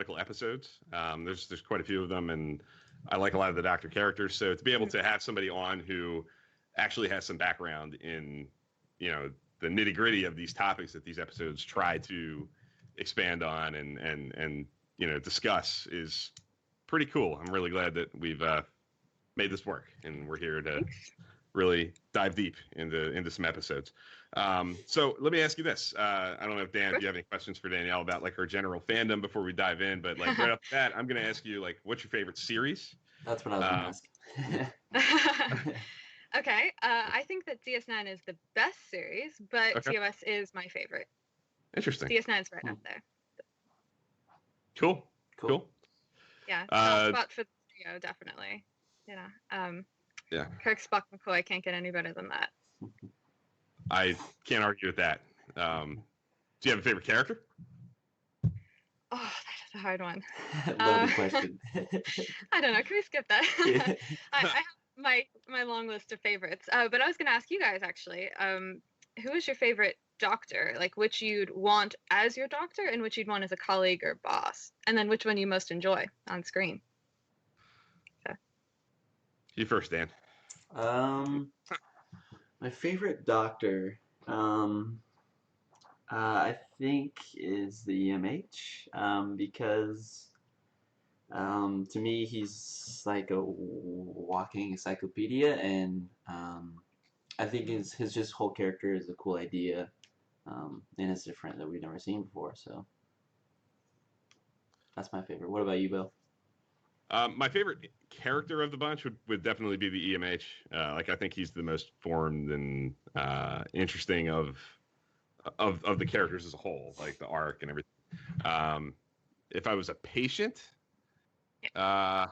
medical episodes. There's quite a few of them, and I like a lot of the Doctor characters. So to be able to have somebody on who actually has some background in, the nitty gritty of these topics that these episodes try to expand on and discuss is pretty cool. I'm really glad that we've made this work, and we're here to really dive deep into some episodes. So let me ask you this. I don't know if Dan, if you have any questions for Danielle about like her general fandom before we dive in, but like right off the bat, I'm going to ask you like, what's your favorite series? That's what I was going to ask. Okay. I think that DS9 is the best series, but TOS is my favorite. Interesting. DS9 is right up there. Cool. Yeah. Spot for the trio, definitely. Yeah. Kirk, Spock, McCoy, can't get any better than that. I can't argue with that. Do you have a favorite character? Oh, that is a hard one. Loaded question. I don't know. Can we skip that? I have my long list of favorites. But I was going to ask you guys, actually, who is your favorite Doctor? Like, which you'd want as your Doctor and which you'd want as a colleague or boss? And then which one you most enjoy on screen? So. You first, Dan. My favorite Doctor, I think is the EMH, because to me he's like a walking encyclopedia, and I think his just whole character is a cool idea, and it's different that we've never seen before. So that's my favorite. What about you, Bill? My favorite character of the bunch would definitely be the EMH. Like I think he's the most formed and interesting of the characters as a whole, like the arc and everything. If I was a patient, I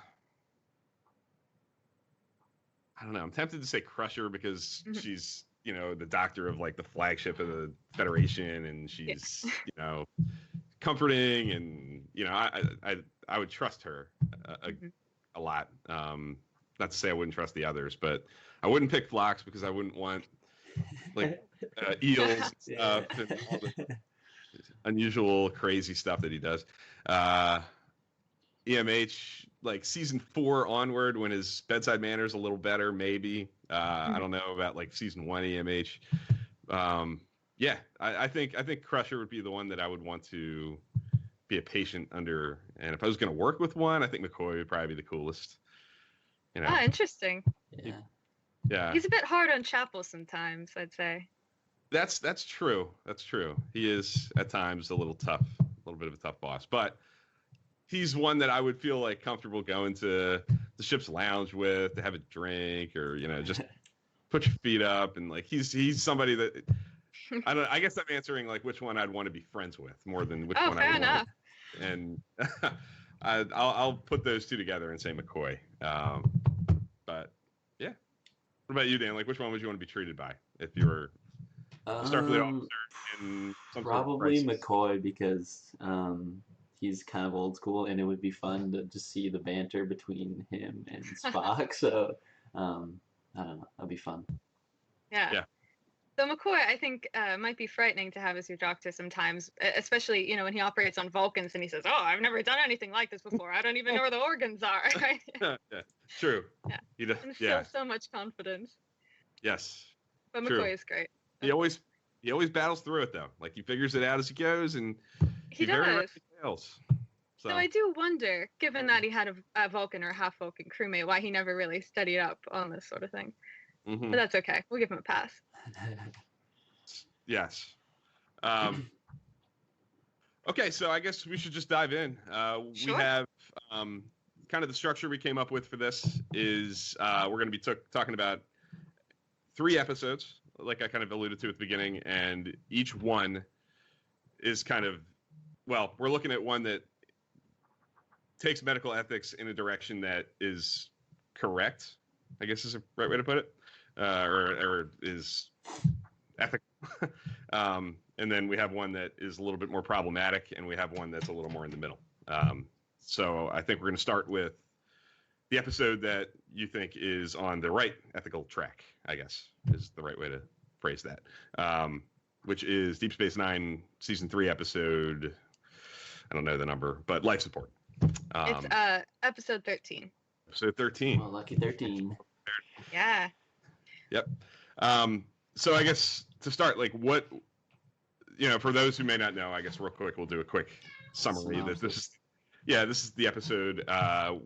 don't know. I'm tempted to say Crusher because she's, the Doctor of like the flagship of the Federation, and she's, comforting, and I would trust her a lot. Not to say I wouldn't trust the others, but I wouldn't pick Phlox because I wouldn't want like eels and stuff and all the unusual, crazy stuff that he does. EMH, like season 4 onward, when his bedside manner is a little better, maybe. I don't know about like season 1 EMH. I think Crusher would be the one that I would want to be a patient under, and if I was going to work with one, I think McCoy would probably be the coolest. Interesting. Yeah. He's a bit hard on Chapel sometimes, I'd say. That's true. He is at times a little tough, a little bit of a tough boss, but he's one that I would feel like comfortable going to the ship's lounge with to have a drink, or just put your feet up, and like he's somebody that I guess I'm answering like which one I'd want to be friends with more than which one I would want. And I'll put those two together and say McCoy. But yeah, what about you, Dan? Like, which one would you want to be treated by if you were a Starfleet officer in some probably sort of McCoy, because he's kind of old school, and it would be fun to just see the banter between him and Spock. So I don't know, that'd be fun. Yeah. So McCoy, I think, might be frightening to have as your Doctor sometimes, especially, when he operates on Vulcans and he says, "Oh, I've never done anything like this before. I don't even know where the organs are." Right? Yeah, true. Yeah. He does. And still so much confidence. Yes. But true. McCoy is great. He always battles through it though. Like he figures it out as he goes, and he does. Very rarely fails. So I do wonder, given that he had a Vulcan or a half Vulcan crewmate, why he never really studied up on this sort of thing. Mm-hmm. But that's okay. We'll give him a pass. Yes. Okay, so I guess we should just dive in. Sure. We have kind of the structure we came up with for this is we're going to be talking about 3 episodes, like I kind of alluded to at the beginning, and each one is kind of, well, we're looking at one that takes medical ethics in a direction that is correct, I guess is the right way to put it, or is ethical. And then we have one that is a little bit more problematic, and we have one that's a little more in the middle. So I think we're going to start with the episode that you think is on the right ethical track, I guess is the right way to phrase that, which is Deep Space Nine, Season 3, episode I don't know the number, but life support. It's episode 13. Episode 13. Well, lucky 13. Yeah. Yep. So I guess to start, like, what, for those who may not know, I guess real quick we'll do a quick summary. That this is the episode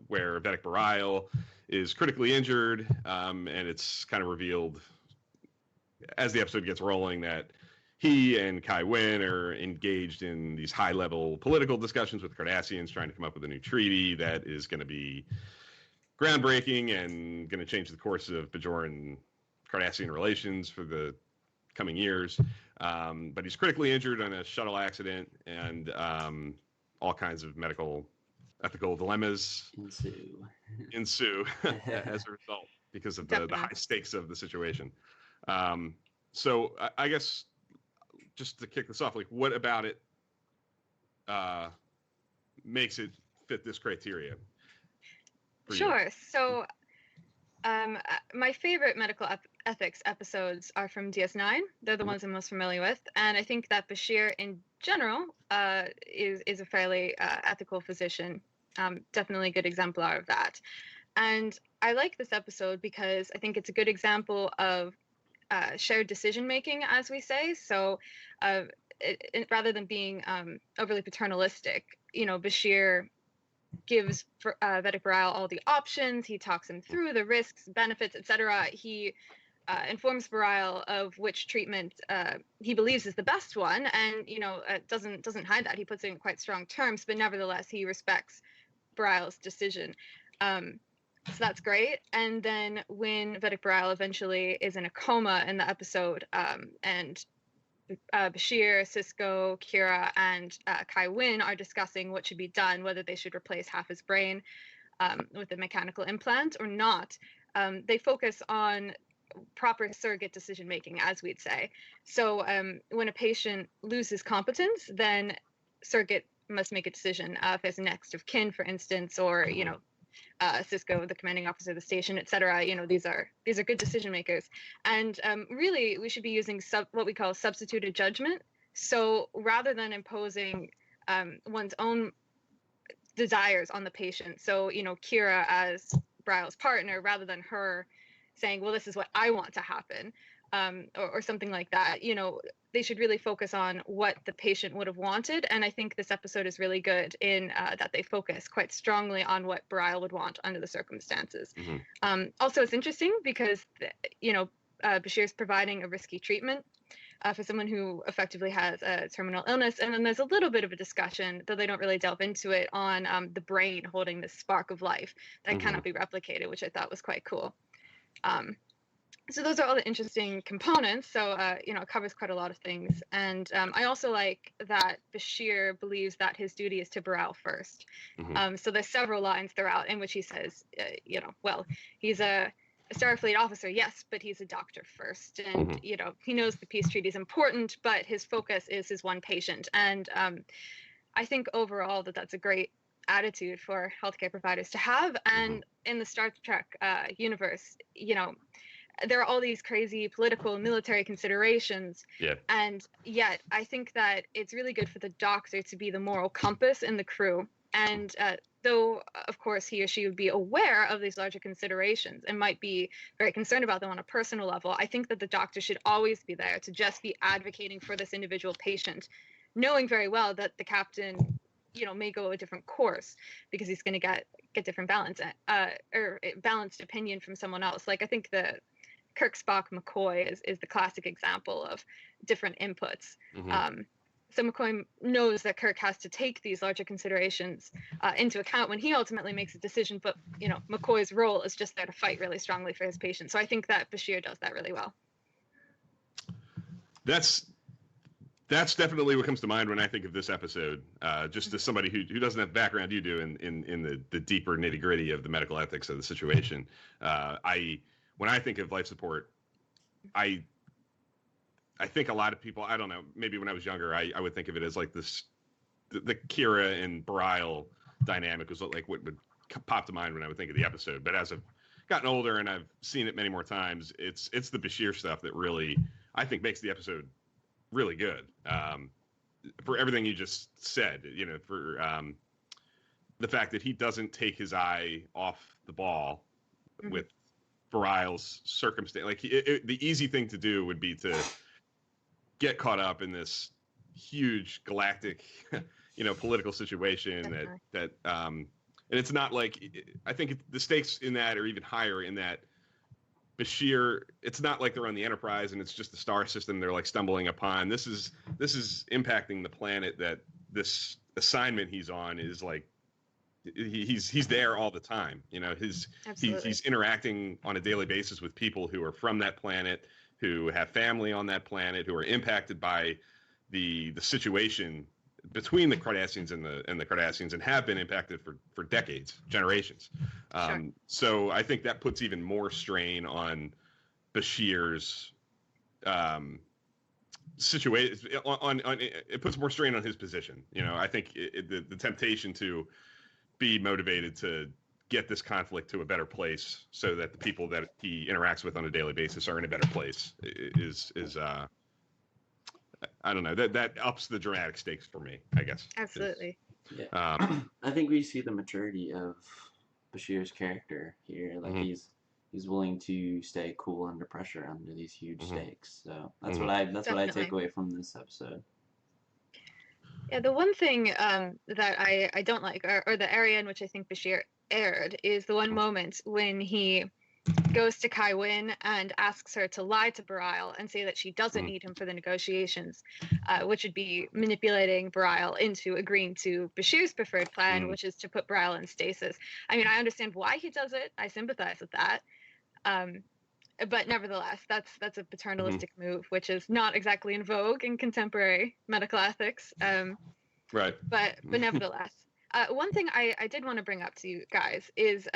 where Vedek Bareil is critically injured, and it's kind of revealed as the episode gets rolling that he and Kai Wynn are engaged in these high-level political discussions with Cardassians, trying to come up with a new treaty that is going to be groundbreaking and going to change the course of Bajoran-Cardassian relations for the coming years. But he's critically injured in a shuttle accident, and all kinds of medical, ethical dilemmas ensue as a result because of the high stakes of the situation. So I guess just to kick this off, like, what about it makes it fit this criteria? Sure. So my favorite medical ethics episodes are from DS9. They're the ones I'm most familiar with. And I think that Bashir in general is a fairly ethical physician. Definitely a good exemplar of that. And I like this episode because I think it's a good example of shared decision-making, as we say. So rather than being overly paternalistic, Bashir gives Vedek Bareil all the options. He talks him through the risks, benefits, etc. He informs Bareil of which treatment he believes is the best one, and doesn't hide that. He puts it in quite strong terms, but nevertheless he respects Bareil's decision. So that's great. And then when Vedek Bareil eventually is in a coma in the episode, and Bashir, Sisko, Kira, and Kai Wynn are discussing what should be done, whether they should replace half his brain with a mechanical implant or not. They focus on proper surrogate decision making, as we'd say. So when a patient loses competence, then surrogate must make a decision if there's a next of kin, for instance, or Sisko, the commanding officer of the station, etc. These are good decision makers, and really we should be using what we call substituted judgment. So rather than imposing one's own desires on the patient, so Kira as Bareil's partner, rather than her saying, well, this is what I want to happen, or something like that, they should really focus on what the patient would have wanted. And I think this episode is really good in that they focus quite strongly on what Bareil would want under the circumstances. Mm-hmm. Also, it's interesting because, Bashir's providing a risky treatment for someone who effectively has a terminal illness. And then there's a little bit of a discussion, though they don't really delve into it, on the brain holding this spark of life that mm-hmm. cannot be replicated, which I thought was quite cool. So those are all the interesting components. So, it covers quite a lot of things. And I also like that Bashir believes that his duty is to Bareil first. Mm-hmm. So there's several lines throughout in which he says, well, he's a Starfleet officer, yes, but he's a doctor first. And, mm-hmm. He knows the peace treaty is important, but his focus is his one patient. And I think overall that's a great attitude for healthcare providers to have. And mm-hmm. in the Star Trek universe, there are all these crazy political and military considerations. Yeah. And yet I think that it's really good for the doctor to be the moral compass in the crew. And though, of course, he or she would be aware of these larger considerations and might be very concerned about them on a personal level, I think that the doctor should always be there to just be advocating for this individual patient, knowing very well that the captain, may go a different course because he's going to get different balance or balanced opinion from someone else. Like, I think the Kirk, Spock, McCoy is the classic example of different inputs. Mm-hmm. So McCoy knows that Kirk has to take these larger considerations into account when he ultimately makes a decision, but McCoy's role is just there to fight really strongly for his patient. So I think that Bashir does that really well. That's definitely what comes to mind when I think of this episode. Just as somebody who doesn't have the background you do in the deeper nitty gritty of the medical ethics of the situation, when I think of life support, I think a lot of people, I don't know, maybe when I was younger, I would think of it as like this, the Kira and Bareil dynamic was like what would pop to mind when I would think of the episode. But as I've gotten older and I've seen it many more times, it's the Bashir stuff that really, I think, makes the episode really good. for everything you just said, for the fact that he doesn't take his eye off the ball with Bareilles' circumstance. Like the easy thing to do would be to get caught up in this huge galactic, political situation that and it's not like, I think the stakes in that are even higher in that Bashir, it's not like they're on the Enterprise and it's just the star system they're like stumbling upon. This is impacting the planet that this assignment he's on is like, he's there all the time. He's interacting on a daily basis with people who are from that planet, who have family on that planet, who are impacted by the situation between the Cardassians and the Cardassians, and have been impacted for decades, generations. Sure. So I think that puts even more strain on Bashir's situation. It puts more strain on his position. I think the temptation to be motivated to get this conflict to a better place, so that the people that he interacts with on a daily basis are in a better place, is I don't know, that ups the dramatic stakes for me, I guess. Absolutely. Yeah. I think we see the maturity of Bashir's character here. Like he's willing to stay cool under pressure under these huge stakes. So that's what I take away from this episode. Yeah, the one thing that I don't like, or the area in which I think Bashir erred, is the one moment when he goes to Kai Wynn and asks her to lie to Bareil and say that she doesn't need him for the negotiations, which would be manipulating Bareil into agreeing to Bashir's preferred plan, which is to put Bareil in stasis. I mean, I understand why he does it. I sympathize with that. But nevertheless, that's a paternalistic move, which is not exactly in vogue in contemporary medical ethics. Right. But nevertheless. One thing I did want to bring up to you guys is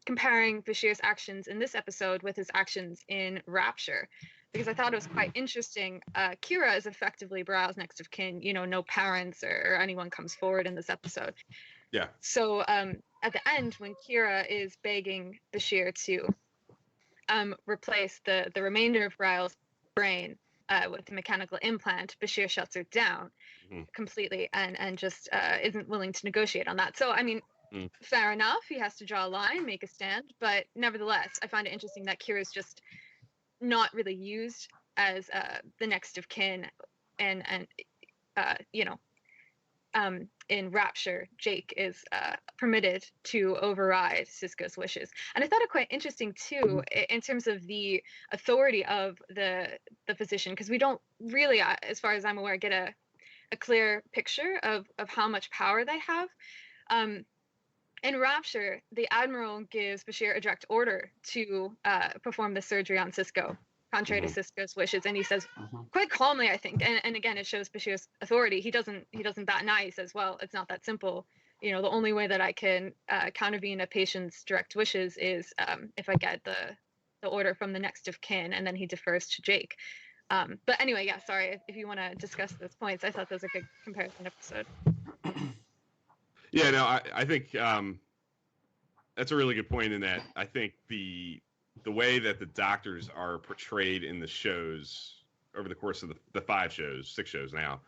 comparing Bashir's actions in this episode with his actions in Rapture, because I thought it was quite interesting. Kira is effectively Bareilles' next of kin. No parents or anyone comes forward in this episode. Yeah. So at the end, when Kira is begging Bashir to replace the remainder of Bareilles' brain with the mechanical implant, Bashir shuts her down completely and just isn't willing to negotiate on that. So, I mean, fair enough. He has to draw a line, make a stand. But nevertheless, I find it interesting that Kira's just not really used as the next of kin. And in Rapture, Jake is permitted to override Sisko's wishes. And I thought it quite interesting, too, in terms of the authority of the physician, because we don't really, as far as I'm aware, get a clear picture of how much power they have. In Rapture, the Admiral gives Bashir a direct order to perform the surgery on Sisko, contrary to Sisko's wishes, and he says quite calmly, I think, and again, it shows Bashir's authority. He doesn't bat an eye. He says, well, it's not that simple. The only way that I can countervene a patient's direct wishes is if I get the order from the next of kin, and then he defers to Jake. But anyway, yeah, sorry, if you want to discuss those points, I thought that was a good comparison episode. Yeah, no, I think that's a really good point in that I think the way that the doctors are portrayed in the shows over the course of the 6 shows now,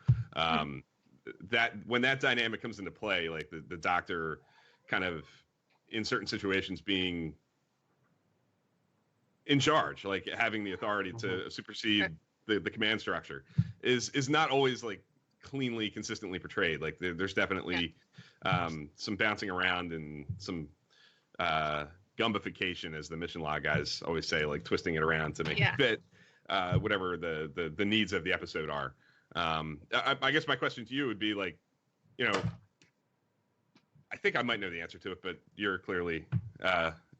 that when that dynamic comes into play, like the doctor kind of in certain situations being in charge, like having the authority to supersede the command structure is not always like cleanly, consistently portrayed. Like there's definitely some bouncing around and some gumbification, as the mission log guys always say, like twisting it around to make it fit whatever the needs of the episode are. I guess my question to you would be like, I think I might know the answer to it, but you're clearly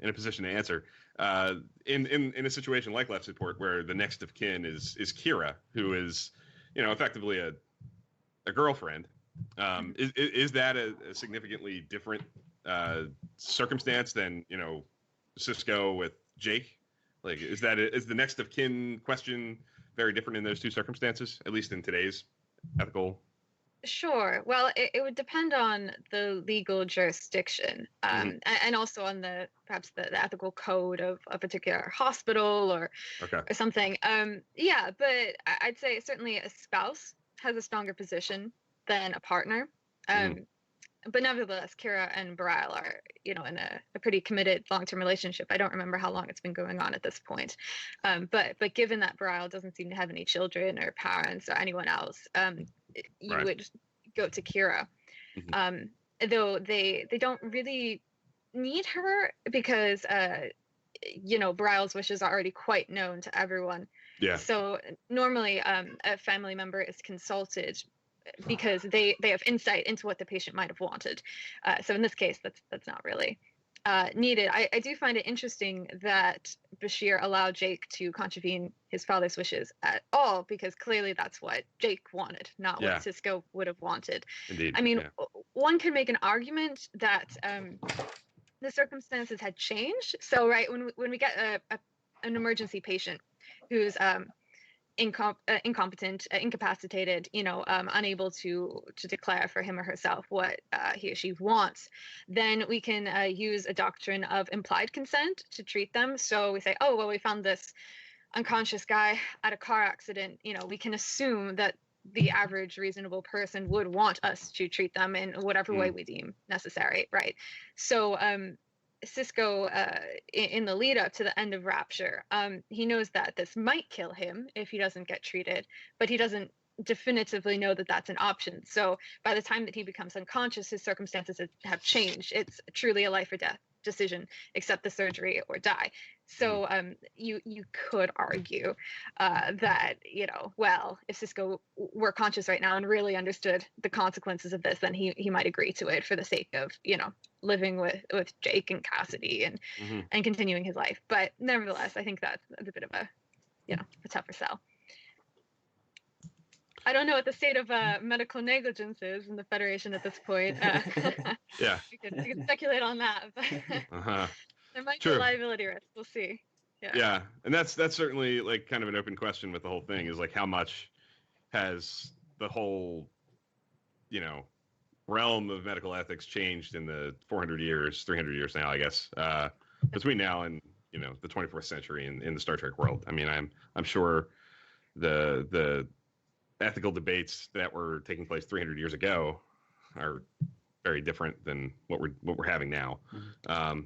in a position to answer. In a situation like Left Support, where the next of kin is Kira, who is, effectively a girlfriend, is that a significantly different circumstance than Sisko with Jake? Like, is the next of kin question very different in those two circumstances, at least in today's ethical? Sure. Well, it would depend on the legal jurisdiction, and also on perhaps the ethical code of a particular hospital or something. Yeah, but I'd say certainly a spouse has a stronger position than a partner. But nevertheless, Kira and Bareil are, in a pretty committed long-term relationship. I don't remember how long it's been going on at this point. But given that Bareil doesn't seem to have any children or parents or anyone else, you Right. would go to Kira. Though they don't really need her because, Bareil's wishes are already quite known to everyone. Yeah. So normally a family member is consulted because they have insight into what the patient might have wanted. So in this case, that's not really needed. I do find it interesting that Bashir allowed Jake to contravene his father's wishes at all, because clearly that's what Jake wanted, not what Sisko would have wanted. Indeed. I mean, one could make an argument that the circumstances had changed. So, right, when we get an emergency patient who's incompetent, incapacitated, unable to declare for him or herself what he or she wants, then we can use a doctrine of implied consent to treat them. So we say, oh, well, we found this unconscious guy at a car accident. We can assume that the average reasonable person would want us to treat them in whatever way we deem necessary, right? So Sisko, in the lead up to the end of Rapture, he knows that this might kill him if he doesn't get treated, but he doesn't definitively know that that's an option. So by the time that he becomes unconscious, his circumstances have changed. It's truly a life or death decision: accept the surgery or die. So you could argue that, well, if Sisko were conscious right now and really understood the consequences of this, then he might agree to it for the sake of, living with Jake and Cassidy and continuing his life. But nevertheless, I think that's a bit of a tougher sell. I don't know what the state of medical negligence is in the Federation at this point. Yeah. We could speculate on that, but there might be a liability risk. We'll see. Yeah, and that's certainly like kind of an open question with the whole thing, is like how much has the whole, realm of medical ethics changed in the 400 years, 300 years now, I guess, between now and the 24th century in the Star Trek world. I mean, I'm sure the ethical debates that were taking place 300 years ago are very different than what we're having now. I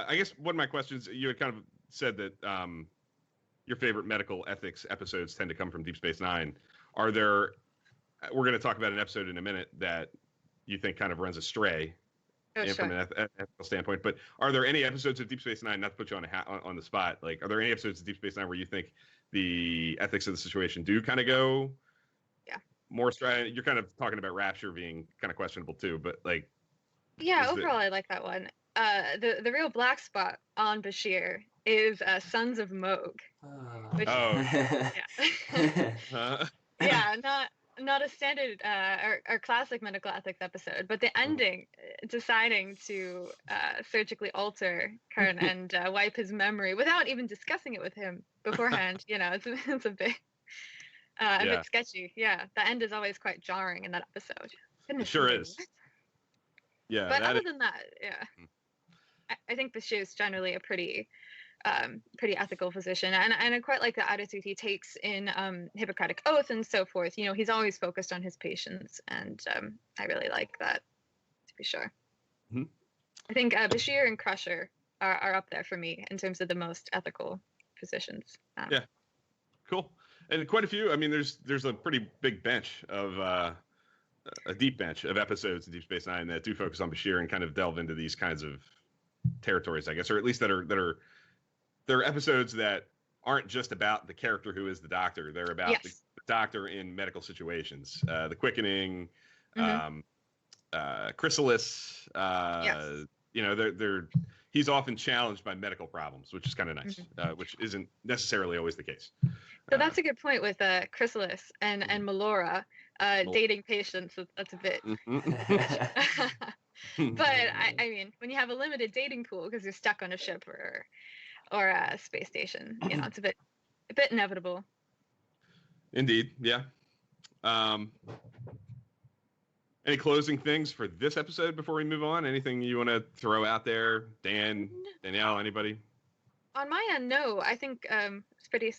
guess one of my questions, you had kind of said that your favorite medical ethics episodes tend to come from Deep Space Nine. We're going to talk about an episode in a minute that you think kind of runs astray from an ethical standpoint, but are there any episodes of Deep Space Nine, not to put you on the spot, like, are there any episodes of Deep Space Nine where you think the ethics of the situation do kind of go more astray? You're kind of talking about Rapture being kind of questionable too, but like, overall I like that one. The real black spot on Bashir is Sons of Moog. Not a standard or classic medical ethics episode, but the ending, deciding to surgically alter Kurn and wipe his memory without even discussing it with him beforehand. It's a bit sketchy. Yeah, the end is always quite jarring in that episode. It sure is. Yeah, but other than that, I think Bashir is generally a pretty ethical physician, and I quite like the attitude he takes in Hippocratic Oath and so forth. He's always focused on his patients, and I really like that, to be sure. I think Bashir and Crusher are up there for me in terms of the most ethical physicians. Yeah, cool. And quite a few. I mean, there's a pretty big bench of a deep bench of episodes of Deep Space Nine that do focus on Bashir and kind of delve into these kinds of territories, I guess, or at least there are episodes that aren't just about the character who is the Doctor. They're about the Doctor in medical situations. The Quickening, Chrysalis. He's often challenged by medical problems, which is kind of nice, which isn't necessarily always the case. So that's a good point with Chrysalis and Melora dating patients. That's a bit. But I mean, when you have a limited dating pool because you're stuck on a ship or a space station, it's a bit inevitable. Indeed, yeah. Any closing things for this episode before we move on? Anything you want to throw out there, Dan, Danielle, anybody? On my end, no. I think it's pretty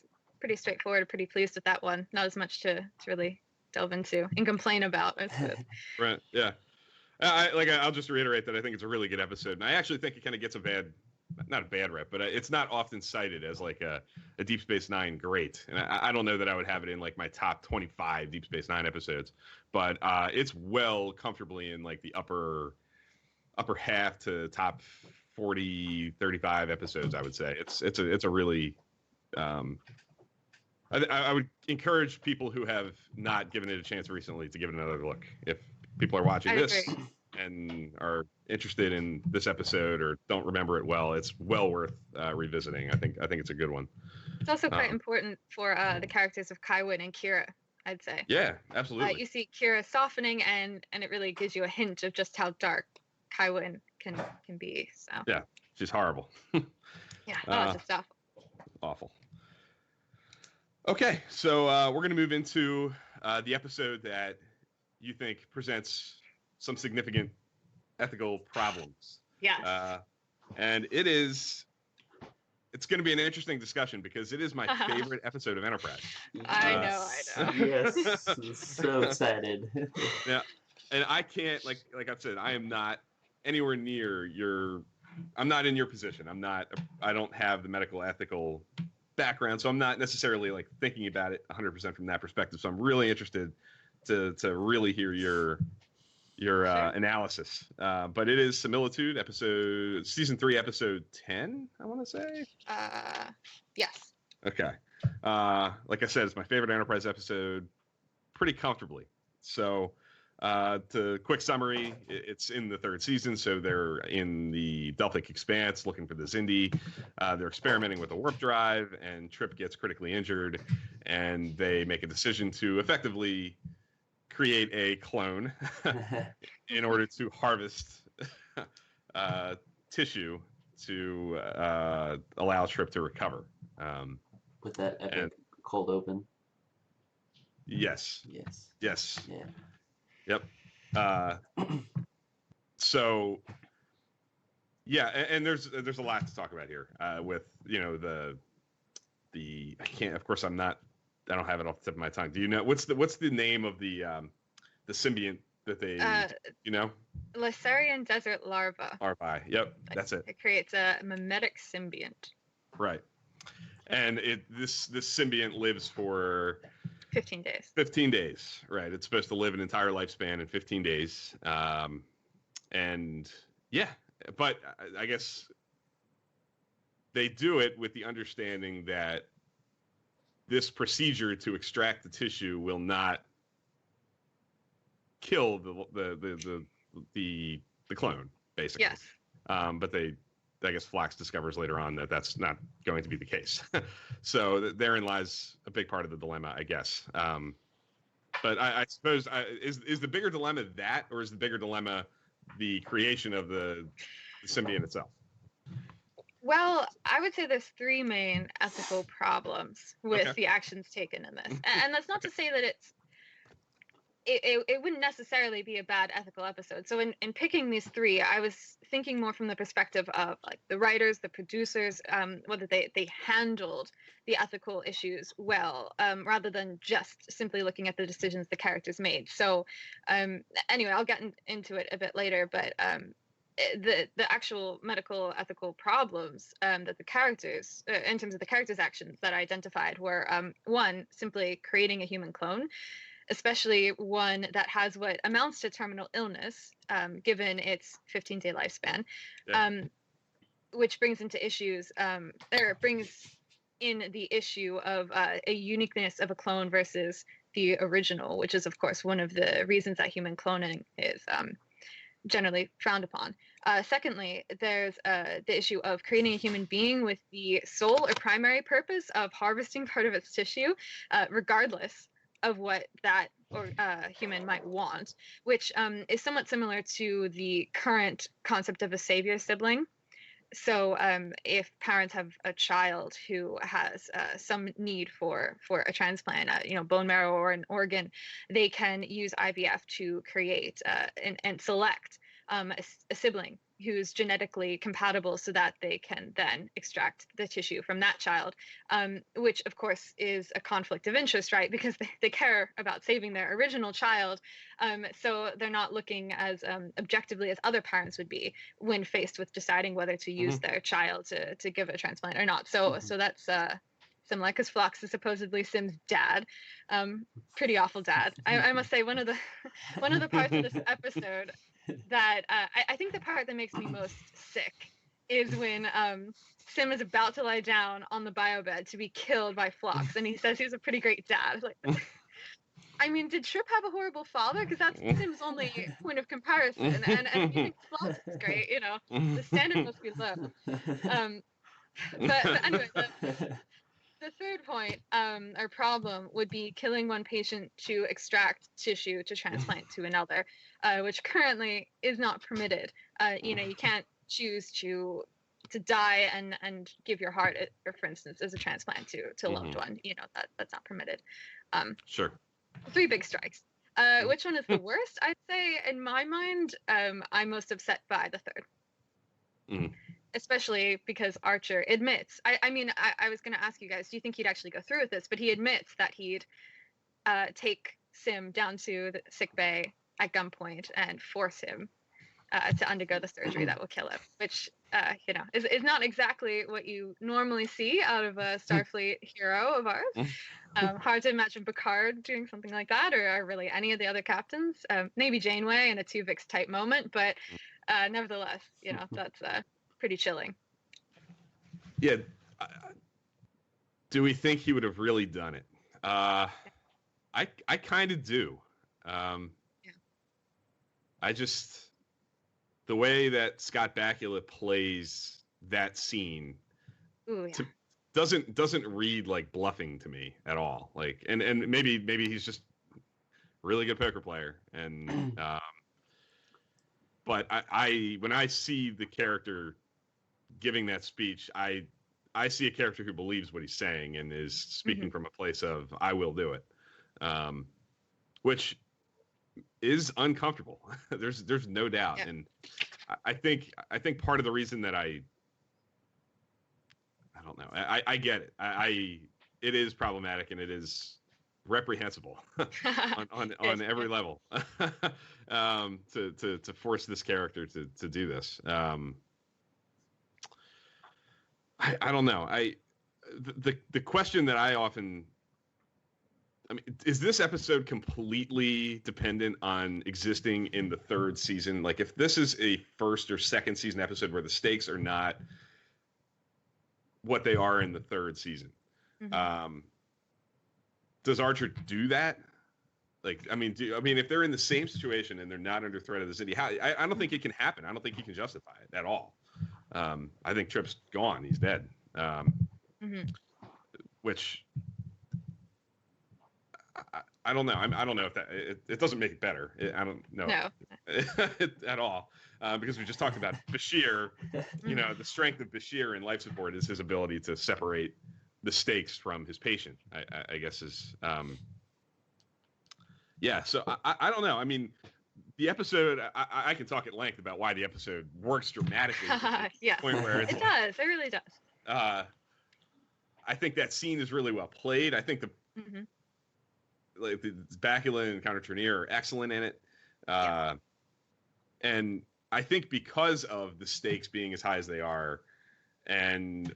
pretty straightforward. Pretty pleased with that one. Not as much to really delve into and complain about, I suppose. Right. Yeah. I'll just reiterate that I think it's a really good episode, and I actually think it kind of gets not a bad rep, but it's not often cited as like a Deep Space Nine great. And I don't know that I would have it in like my top 25 Deep Space Nine episodes, but it's well comfortably in like the upper half to top 40, 35 episodes. I would say it's a really I would encourage people who have not given it a chance recently to give it another look. If people are watching this and are interested in this episode or don't remember it well, it's well worth revisiting. I think it's a good one. It's also quite important for the characters of Kaiwin and Kira, I'd say. Yeah, absolutely. You see Kira softening, and it really gives you a hint of just how dark Kaiwin can be. So yeah, she's horrible. Yeah, just awful. Awful. Okay, so we're going to move into the episode that you think presents some significant ethical problems. Yes. And it's going to be an interesting discussion because it is my favorite episode of Enterprise. I know. Yes, so excited. Yeah, and I can't, like I've said, I am not anywhere near I'm not in your position. I don't have the medical ethical background, so I'm not necessarily like thinking about it 100% from that perspective. So I'm really interested to really hear your Sure. analysis. But it is Similitude, season 3, episode 10, I want to say. Yes. Okay. Like I said, it's my favorite Enterprise episode pretty comfortably. So to quick summary, it's in the 3rd season, so they're in the Delphic Expanse looking for the Xindi. They're experimenting with a warp drive, and Trip gets critically injured, and they make a decision to effectively create a clone in order to harvest tissue to allow Trip to recover. With that epic cold open. Yes. Yeah. Yep. So, yeah, and there's a lot to talk about here with the I can't, of course I don't have it off the tip of my tongue. Do you know what's the name of the symbiont that they Lysarian desert larva. Larvae. Yep, that's it. It creates a mimetic symbiont. Right. And this symbiont lives for 15 days. 15 days, right? It's supposed to live an entire lifespan in 15 days. And yeah, but I guess they do it with the understanding that this procedure to extract the tissue will not kill the clone, basically. Yes. But I guess Phlox discovers later on that that's not going to be the case. So therein lies a big part of the dilemma, I guess. But I suppose, is the bigger dilemma that, or is the bigger dilemma the creation of the symbiont itself? Well, I would say there's 3 main ethical problems with the actions taken in this. And that's not to say that it wouldn't necessarily be a bad ethical episode. So in picking these 3, I was thinking more from the perspective of like the writers, the producers, whether they handled the ethical issues well, rather than just simply looking at the decisions the characters made. So anyway, I'll get into it a bit later, but the actual medical ethical problems that the characters, in terms of the characters' actions that I identified, were 1, simply creating a human clone, especially one that has what amounts to terminal illness, given its 15-day lifespan, which brings into issues, or brings in the issue of a uniqueness of a clone versus the original, which is, of course, one of the reasons that human cloning is generally frowned upon. Secondly, there's the issue of creating a human being with the sole or primary purpose of harvesting part of its tissue, regardless of what that human might want, which is somewhat similar to the current concept of a savior sibling. So if parents have a child who has some need for a transplant, bone marrow or an organ, they can use IVF to create and select a sibling who's genetically compatible so that they can then extract the tissue from that child, which of course is a conflict of interest, right? Because they care about saving their original child. So they're not looking as objectively as other parents would be when faced with deciding whether to use their child to give a transplant or not. So that's similar, because Phlox is supposedly Sim's dad. Pretty awful dad. I must say, one of the parts of this episode that I think the part that makes me most sick is when Sim is about to lie down on the biobed to be killed by Phlox, and he says he was a pretty great dad. Like, I mean, did Trip have a horrible father? Because that's Sim's only point of comparison. And if you think Phlox is great, you know, the standard must be low. But anyway, the third point or problem would be killing one patient to extract tissue to transplant to another, which currently is not permitted. You know, you can't choose to die and give your heart, or for instance, as a transplant to a loved one. You know, that's not permitted. Sure. 3 big strikes. Which one is the worst? I'd say, in my mind, I'm most upset by the third. Especially because Archer admits, I mean, I was going to ask you guys, do you think he'd actually go through with this? But he admits that he'd take Sim down to the sick bay at gunpoint and force him to undergo the surgery that will kill him, which, you know, is not exactly what you normally see out of a Starfleet hero of ours. Hard to imagine Picard doing something like that, or really any of the other captains. Maybe Janeway in a Tuvix type moment, but nevertheless, you know, that's pretty chilling. Yeah. Do we think he would have really done it? I kind of do. Yeah. I just, the way that Scott Bakula plays that scene doesn't read like bluffing to me at all. Like, and maybe he's just a really good poker player, and but I when I see the character giving that speech, I see a character who believes what he's saying and is speaking from a place of I will do it, which is uncomfortable. There's no doubt, and I think part of the reason that I don't know, I get it. It is problematic and it is reprehensible on every level to force this character to do this. I don't know. The question that I often, I mean, is this episode completely dependent on existing in the third season? Like, if this is a first or second season episode where the stakes are not what they are in the third season, does Archer do that? Like, I mean, if they're in the same situation and they're not under threat of the city, I don't think it can happen. I don't think he can justify it at all. I think Trip's gone. He's dead. Which I don't know. I don't know if that it doesn't make it better. I don't know at all, because we just talked about Bashir. You know, the strength of Bashir in life support is his ability to separate the stakes from his patient. I guess is yeah. So I don't know. I mean, the episode, I can talk at length about why the episode works dramatically. Yeah, point where it does. It really does. I think that scene is really well played. I think like the Bakula and Counter-Trenier are excellent in it. And I think because of the stakes being as high as they are, and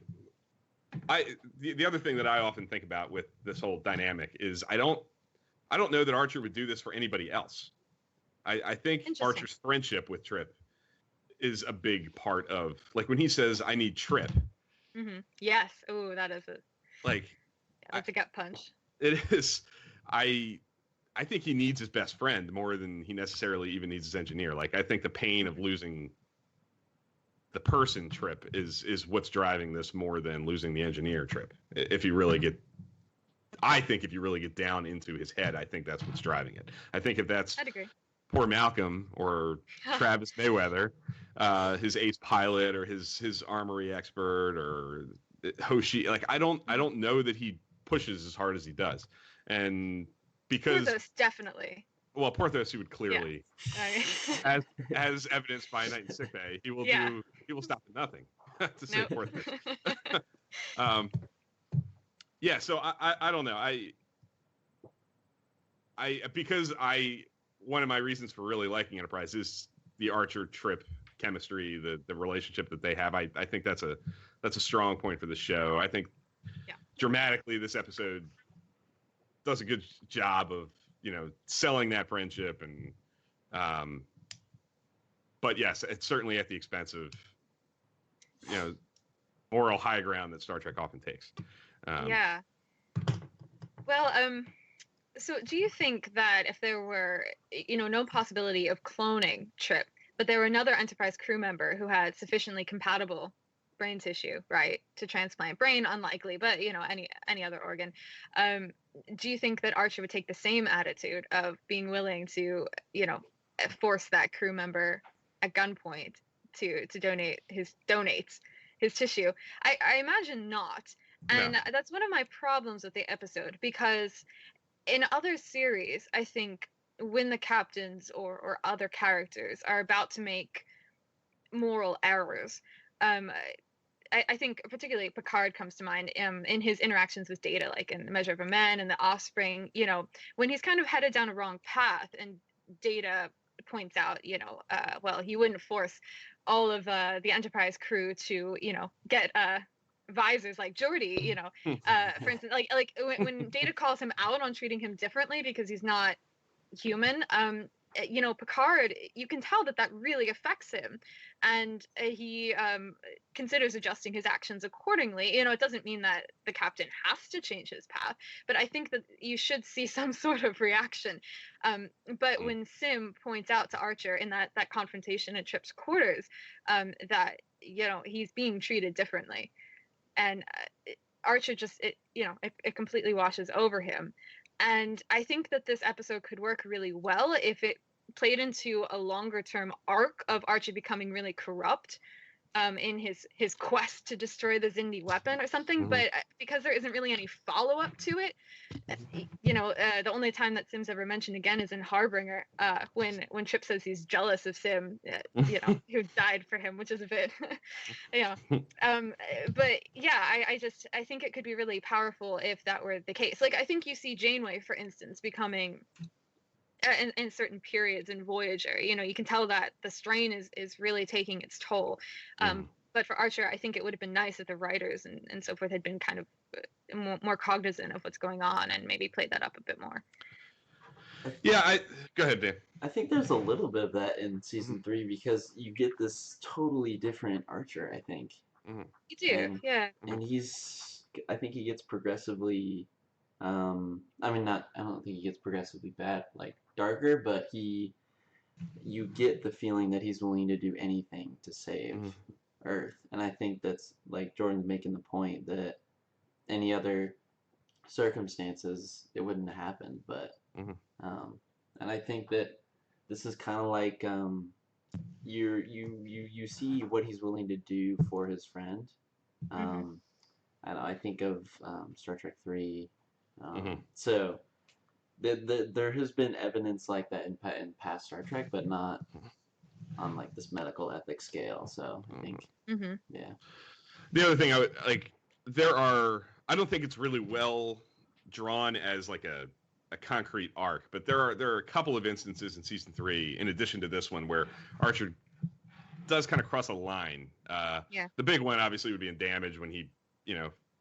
the other thing that I often think about with this whole dynamic is I don't know that Archer would do this for anybody else. I think Archer's friendship with Trip is a big part of, like, when he says, I need Trip. Yes. Oh, that is it. Like, that's a gut punch. It is. I think he needs his best friend more than he necessarily even needs his engineer. Like, I think the pain of losing the person Trip is what's driving this more than losing the engineer Trip. If you really get down into his head, I think that's what's driving it. I think if that's I'd agree. Poor Malcolm or Travis Mayweather, his ace pilot or his armory expert or Hoshi, like I don't know that he pushes as hard as he does, and because Porthos, definitely. well, Porthos, he would clearly, Okay. as evidenced by Night in Sick Bay, he will stop at nothing to save Porthos. Yeah, so I don't know. Because one of my reasons for really liking Enterprise is the Archer Trip chemistry, the relationship that they have. I think that's a strong point for the show. I think dramatically this episode does a good job of, selling that friendship, and but yes, it's certainly at the expense of, moral high ground that Star Trek often takes. Yeah. Well, so do you think that if there were, no possibility of cloning Trip, but there were another Enterprise crew member who had sufficiently compatible brain tissue, right, to transplant brain, unlikely, but any other organ, do you think that Archer would take the same attitude of being willing to, force that crew member at gunpoint to donate his tissue? I imagine not. And No. that's one of my problems with the episode, because in other series, I think when the captains or other characters are about to make moral errors, I think particularly Picard comes to mind in his interactions with Data, like in The Measure of a Man and The Offspring, when he's kind of headed down a wrong path and Data points out, well, he wouldn't force all of the Enterprise crew to, get visors like Geordi, for instance, like when Data calls him out on treating him differently because he's not human, Picard, you can tell that really affects him, and he considers adjusting his actions accordingly. It doesn't mean that the captain has to change his path, but I think that you should see some sort of reaction. But when Sim points out to Archer in that confrontation at Trip's quarters, that he's being treated differently, and Archer just it completely washes over him. And I think that this episode could work really well if it played into a longer term arc of Archer becoming really corrupt in his quest to destroy the Xindi weapon or something. Mm-hmm. But because there isn't really any follow up to it, the only time that Sim's ever mentioned again is in Harbinger, when Trip says he's jealous of Sim, who died for him, which is a bit, but yeah, I think it could be really powerful if that were the case. Like, I think you see Janeway, for instance, becoming in certain periods in Voyager, you can tell that the strain is really taking its toll. But for Archer, I think it would have been nice if the writers and so forth had been kind of more cognizant of what's going on and maybe played that up a bit more. Yeah, go ahead, Dan. I think there's a little bit of that in season 3 because you get this totally different Archer, I think. You do, yeah. And I think he gets progressively, I don't think he gets progressively bad, like darker, but you get the feeling that he's willing to do anything to save Earth. And I think that's, like Jordan's making the point, that any other circumstances it wouldn't have happened. But and I think that this is kind of like you see what he's willing to do for his friend. I think of Star Trek 3. So there has been evidence like that in past Star Trek, but not on like this medical ethics scale. So I think, yeah. The other thing I would like, I don't think it's really well drawn as like a concrete arc, but there are a couple of instances in season 3, in addition to this one, where Archer does kind of cross a line. The big one obviously would be in Damage, when he,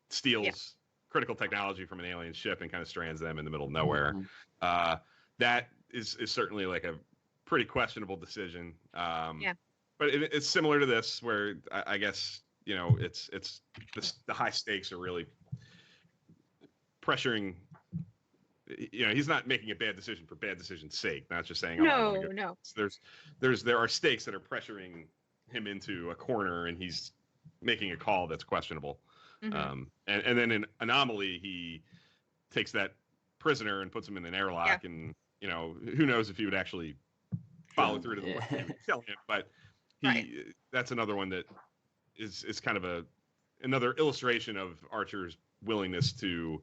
steals critical technology from an alien ship and kind of strands them in the middle of nowhere. That is certainly like a pretty questionable decision. But it's similar to this, where I guess it's the high stakes are really pressuring. He's not making a bad decision for bad decision's sake. Not just saying, no. There are stakes that are pressuring him into a corner, and he's making a call that's questionable. And then in Anomaly, he takes that prisoner and puts him in an airlock, and who knows if he would actually follow through to the point and kill him. But that's another one that is kind of another illustration of Archer's willingness to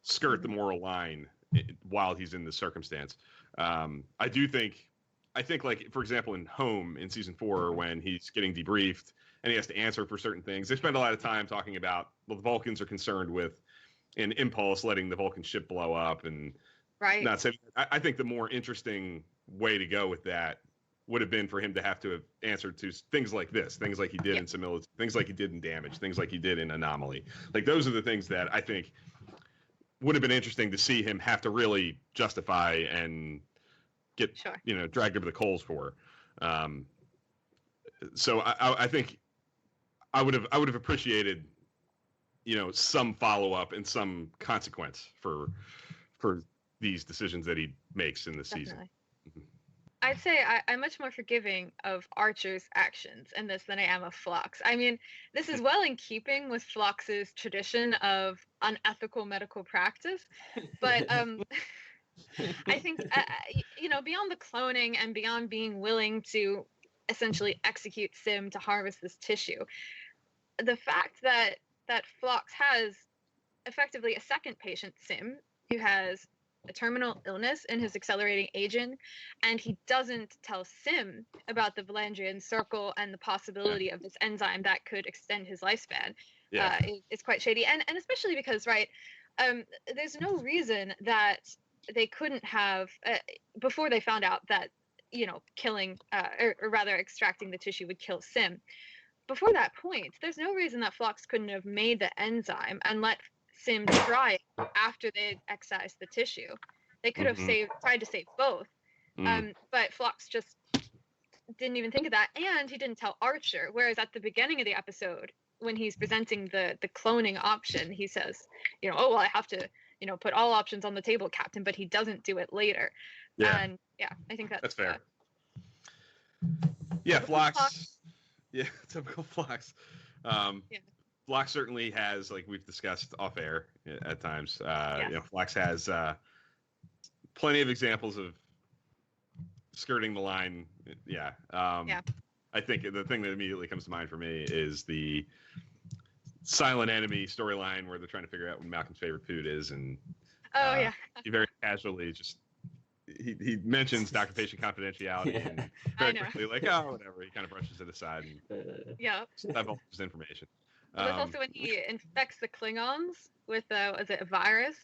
skirt the moral line while he's in the circumstance. I think like, for example, in Home in season 4, when he's getting debriefed and he has to answer for certain things, they spend a lot of time talking about, well, the Vulcans are concerned with an impulse letting the Vulcan ship blow up and Right. not saying. I think the more interesting way to go with that would have been for him to have answered to things like this, things like he did in Similitude, things like he did in Damage, things like he did in Anomaly. Like, those are the things that I think would have been interesting to see him have to really justify and get, dragged over the coals for. So I think I would have appreciated, some follow up and some consequence for these decisions that he makes in the season. I'd say I'm much more forgiving of Archer's actions in this than I am of Phlox. I mean, this is well in keeping with Phlox's tradition of unethical medical practice, but I think, beyond the cloning and beyond being willing to essentially execute Sim to harvest this tissue, the fact that Phlox has effectively a second patient, Sim, who has a terminal illness in his accelerating aging, and he doesn't tell Sim about the Valandrian circle and the possibility of this enzyme that could extend his lifespan. It's quite shady, and especially because, there's no reason that they couldn't have, before they found out that, killing, or rather extracting the tissue would kill Sim. Before that point, there's no reason that Phlox couldn't have made the enzyme and let Sim try it after they excised the tissue. They could have tried to save both, but Phlox just didn't even think of that, and he didn't tell Archer. Whereas at the beginning of the episode, when he's presenting the cloning option, he says, oh, well, I have to, put all options on the table, Captain, but he doesn't do it later. And I think that's fair. Phlox. Yeah, typical Phlox. Phlox certainly has, like we've discussed off air at times. Phlox has plenty of examples of skirting the line. I think the thing that immediately comes to mind for me is the Silent Enemy storyline where they're trying to figure out what Malcolm's favorite food is, and he very casually just he mentions doctor-patient confidentiality and very quickly, like, oh, whatever. He kind of brushes it aside and divulges information. But also when he infects the Klingons with was it a virus?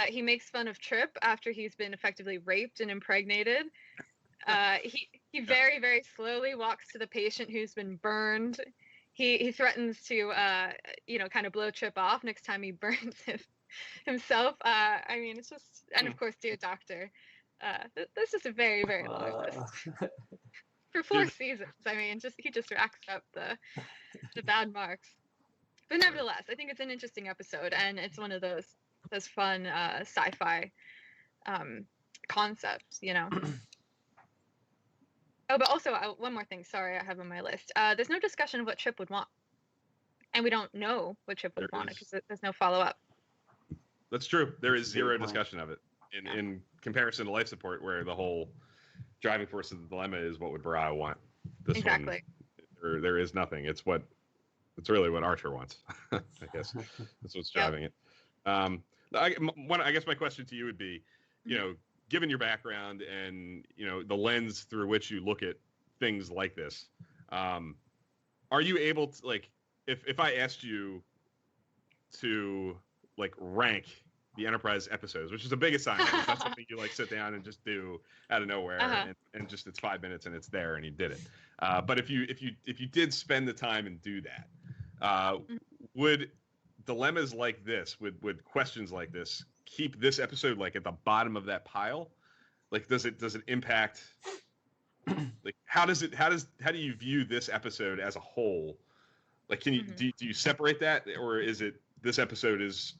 He makes fun of Trip after he's been effectively raped and impregnated. He very, very slowly walks to the patient who's been burned. He threatens to kind of blow Trip off next time he burns himself. I mean, it's just, and of course, Dear Doctor. This is a very, very long list. For 4 seasons, I mean, he just racks up the bad marks. But nevertheless, I think it's an interesting episode, and it's one of those fun sci-fi concepts, Oh, but also one more thing. Sorry, I have on my list. There's no discussion of what Trip would want, and we don't know what Trip would want because there's no follow-up. That's true. There is zero discussion of it in comparison to Life Support, where the whole driving force of the dilemma is what would Barao want. This exactly. One, there is nothing. It's really what Archer wants. I guess that's what's driving it. I guess my question to you would be, given your background and the lens through which you look at things like this, are you able to, like, if I asked you to like rank the Enterprise episodes, which is a big assignment, it's not something you like sit down and just do out of nowhere, and just it's 5 minutes and it's there and you did it. But if you did spend the time and do that, would dilemmas like this, would questions like this keep this episode like at the bottom of that pile? Like, does it impact? Like, how do you view this episode as a whole? Like, can you do you separate that, or is it this episode is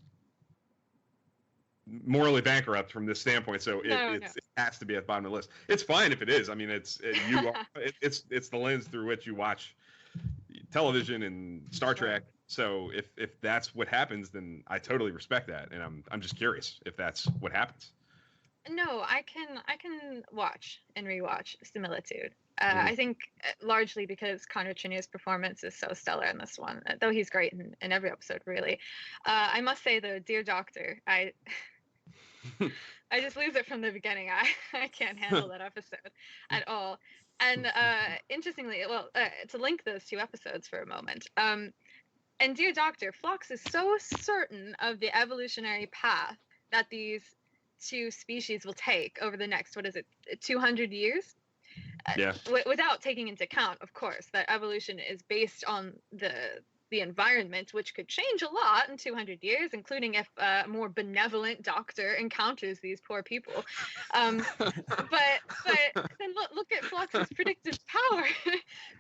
morally bankrupt from this standpoint, so it has to be at the bottom of the list? It's fine if it is. I mean, it's the lens through which you watch television and Star Trek. So if that's what happens, then I totally respect that, and I'm just curious if that's what happens. No, I can watch and rewatch Similitude. I think largely because Conrad Trinne's performance is so stellar in this one, though he's great in every episode, really. I must say, though, Dear Doctor, I just lose it from the beginning. I can't handle that episode at all. And interestingly, well, to link those two episodes for a moment, and Dear Doctor, Phlox is so certain of the evolutionary path that these two species will take over the next, 200 years? Yeah. Without taking into account, of course, that evolution is based on the environment, which could change a lot in 200 years, including if a more benevolent doctor encounters these poor people. But then look at Phlox's predictive power,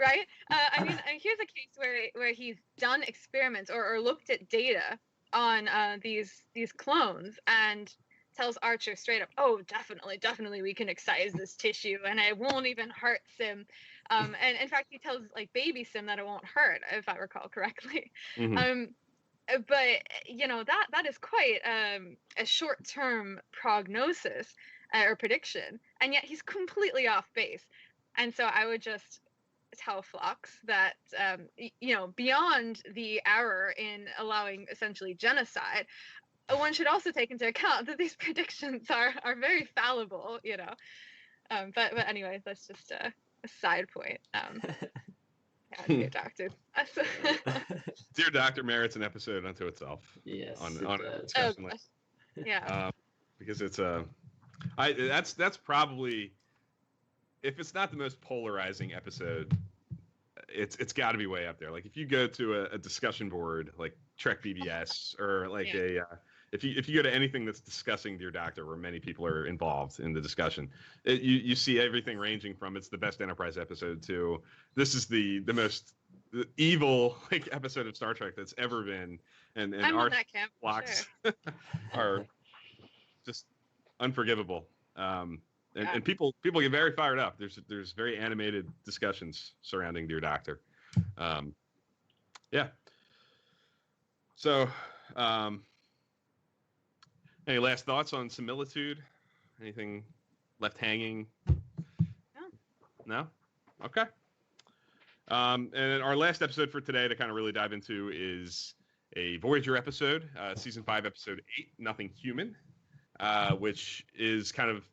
right? I mean, here's a case where he's done experiments or looked at data on these clones and tells Archer straight up, "Oh, definitely, we can excise this tissue, and it won't even hurt Sim." And in fact, he tells like baby Sim that it won't hurt, if I recall correctly. Mhm. But that is quite a short-term prognosis or prediction, and yet he's completely off base. And so I would just tell Phlox that beyond the error in allowing essentially genocide, one should also take into account that these predictions are very fallible, but anyway, that's just a side point. Yeah, Dear Doctor. Dear Doctor merits an episode unto itself. Yes, on it a does. discussion gosh. Yeah. because it's that's probably, if it's not the most polarizing episode, it's got to be way up there. Like if you go to a discussion board like Trek BBS or like if you go to anything that's discussing Dear Doctor, where many people are involved in the discussion, you see everything ranging from it's the best Enterprise episode to this is the most evil like episode of Star Trek that's ever been, and I'm our in that camp. blocks Sure. are just unforgivable. Yeah. And people get very fired up. There's very animated discussions surrounding Dear Doctor. Yeah. So, any last thoughts on Similitude? Anything left hanging? No? Okay. And our last episode for today to kind of really dive into is a Voyager episode, season 5, episode 8, Nothing Human, which is kind of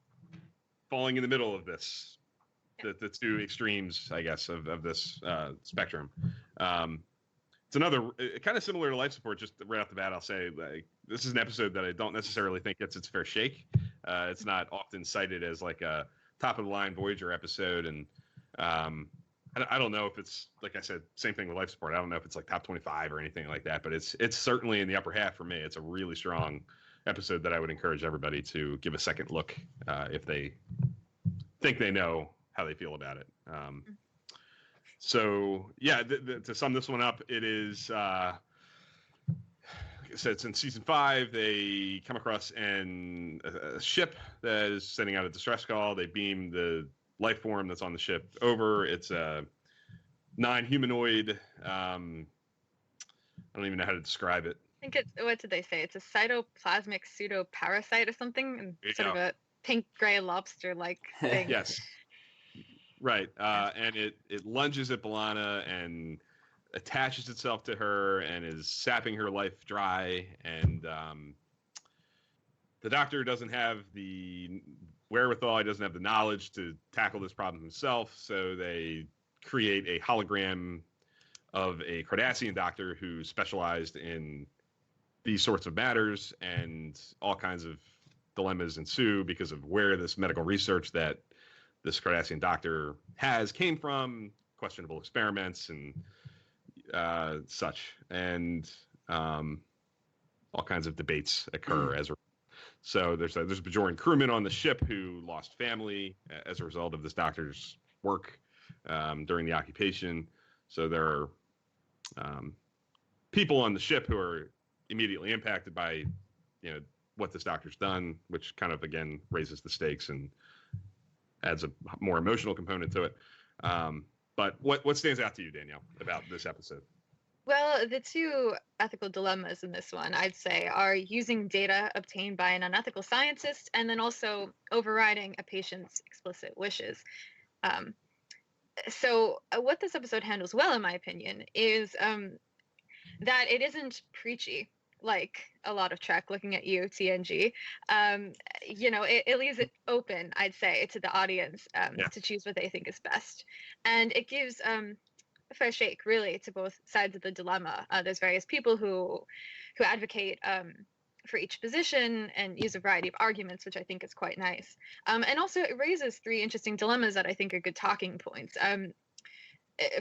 falling in the middle of this, the two extremes, I guess, of this spectrum. It's another kind of similar to Life Support. Just right off the bat, I'll say like this is an episode that I don't necessarily think gets its fair shake. It's not often cited as like a top of the line Voyager episode, and I don't know if it's, like I said, same thing with Life Support. I don't know if it's like top 25 or anything like that, but it's certainly in the upper half for me. It's a really strong episode that I would encourage everybody to give a second look if they think they know how they feel about it. So yeah, to sum this one up, it is, like I said, it's in season 5. They come across a ship that is sending out a distress call. They beam the life form that's on the ship over. It's a non-humanoid. I don't even know how to describe it. I think what did they say? It's a cytoplasmic pseudoparasite or something, and sort of a pink gray lobster-like thing. Yes. Right. And it lunges at B'Elanna and attaches itself to her and is sapping her life dry. And the Doctor doesn't have the wherewithal, he doesn't have the knowledge to tackle this problem himself. So they create a hologram of a Cardassian doctor who specialized in these sorts of matters, and all kinds of dilemmas ensue because of where this medical research that this Cardassian doctor has came from, questionable experiments and such, and all kinds of debates occur as a so there's a Bajoran crewman on the ship who lost family as a result of this doctor's work during the occupation. So there are people on the ship who are immediately impacted by what this doctor's done, which kind of again raises the stakes and adds a more emotional component to it. But what stands out to you, Danielle, about this episode? Well, the two ethical dilemmas in this one, I'd say, are using data obtained by an unethical scientist and then also overriding a patient's explicit wishes. So what this episode handles well, in my opinion, is that it isn't preachy. like a lot of Trek, looking at you, TNG, it leaves it open, I'd say, to the audience to choose what they think is best. And it gives a fair shake, really, to both sides of the dilemma. There's various people who advocate for each position and use a variety of arguments, which I think is quite nice. And also, it raises three interesting dilemmas that I think are good talking points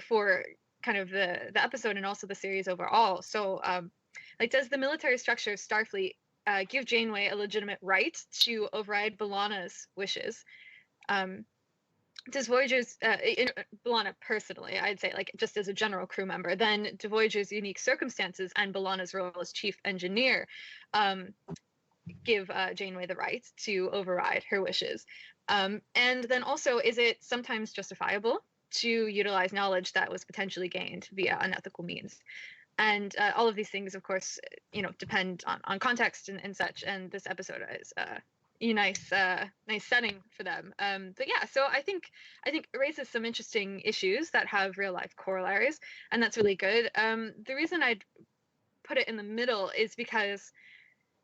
for kind of the episode and also the series overall. So, does the military structure of Starfleet give Janeway a legitimate right to override B'Elanna's wishes? Does Voyager's B'Elanna personally, I'd say, like, just as a general crew member, then do Voyager's unique circumstances and B'Elanna's role as chief engineer give Janeway the right to override her wishes? And then also, is it sometimes justifiable to utilize knowledge that was potentially gained via unethical means? And all of these things, of course, depend on context and such. And this episode is a nice setting for them. But yeah, so I think it raises some interesting issues that have real life corollaries, and that's really good. The reason I'd put it in the middle is because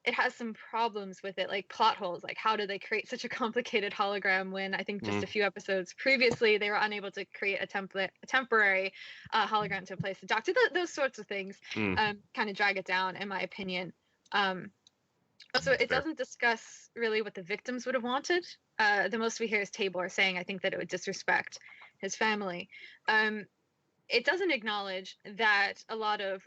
it has some problems with it, like plot holes. Like, how do they create such a complicated hologram when I think just a few episodes previously they were unable to create a temporary hologram to replace the Doctor? Those sorts of things kind of drag it down, in my opinion. Also, it doesn't discuss really what the victims would have wanted. The most we hear is Tabor saying, I think, that it would disrespect his family. It doesn't acknowledge that a lot of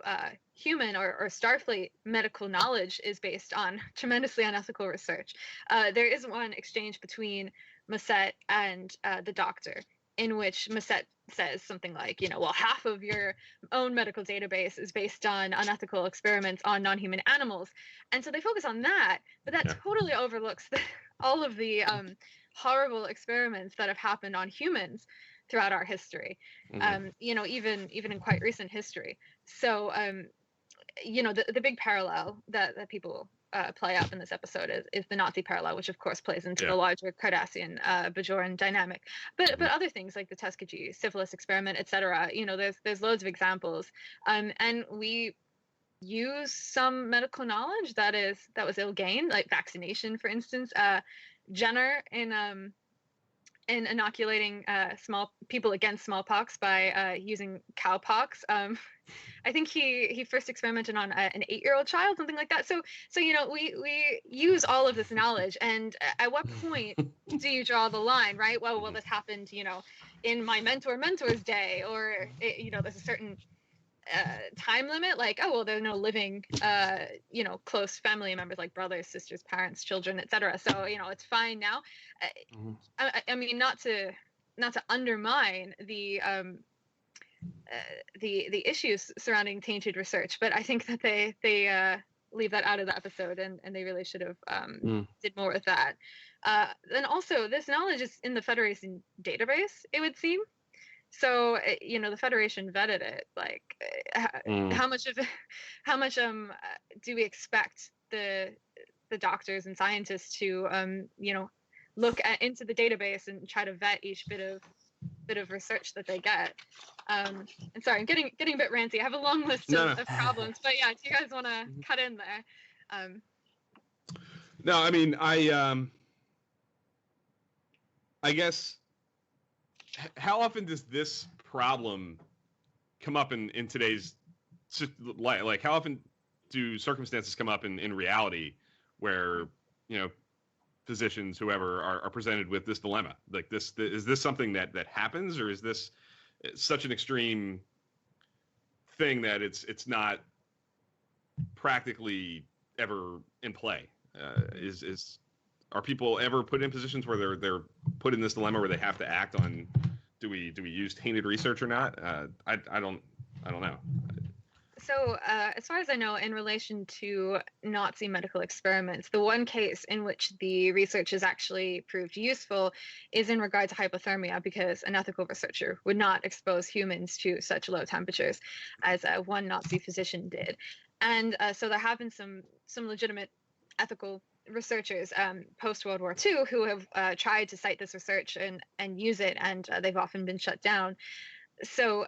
human or Starfleet medical knowledge is based on tremendously unethical research. There is one exchange between Macet and the Doctor, in which Macet says something like, well, half of your own medical database is based on unethical experiments on non-human animals. And so they focus on that, but that totally overlooks all of the horrible experiments that have happened on humans throughout our history, even in quite recent history. So, the big parallel that people play up in this episode is the Nazi parallel, which of course plays into the larger Cardassian Bajoran dynamic. But other things like the Tuskegee syphilis experiment, etc. There's loads of examples, and we use some medical knowledge that was ill-gained, like vaccination, for instance. Jenner in inoculating small people against smallpox by using cowpox. I think he first experimented on an 8-year-old child, something like that. So we use all of this knowledge, and at what point do you draw the line, right? Well, this happened, in my mentor's day, or there's a certain time limit, like, oh well, there are no living close family members like brothers, sisters, parents, children, etc. So it's fine now. I mean, not to undermine the issues surrounding tainted research, but I think that they leave that out of the episode, and they really should have did more with that. Then also, this knowledge is in the Federation database, it would seem. So the Federation vetted it. Like, how much do we expect the doctors and scientists to look into the database and try to vet each bit of research that they get? And sorry, I'm getting a bit ranty. I have a long list of problems, but yeah, do you guys want to cut in there? No, I mean, I guess. How often does this problem come up in today's, like, how often do circumstances come up in reality where, physicians, whoever, are presented with this dilemma? Like, is this something that happens, or is this such an extreme thing that it's not practically ever in play? Are people ever put in positions where they're put in this dilemma where they have to act on, do we use tainted research or not? I don't know. So as far as I know, in relation to Nazi medical experiments, the one case in which the research has actually proved useful is in regard to hypothermia, because an ethical researcher would not expose humans to such low temperatures as one Nazi physician did. And so there have been some legitimate ethical researchers post World War II who have tried to cite this research and use it, and they've often been shut down. So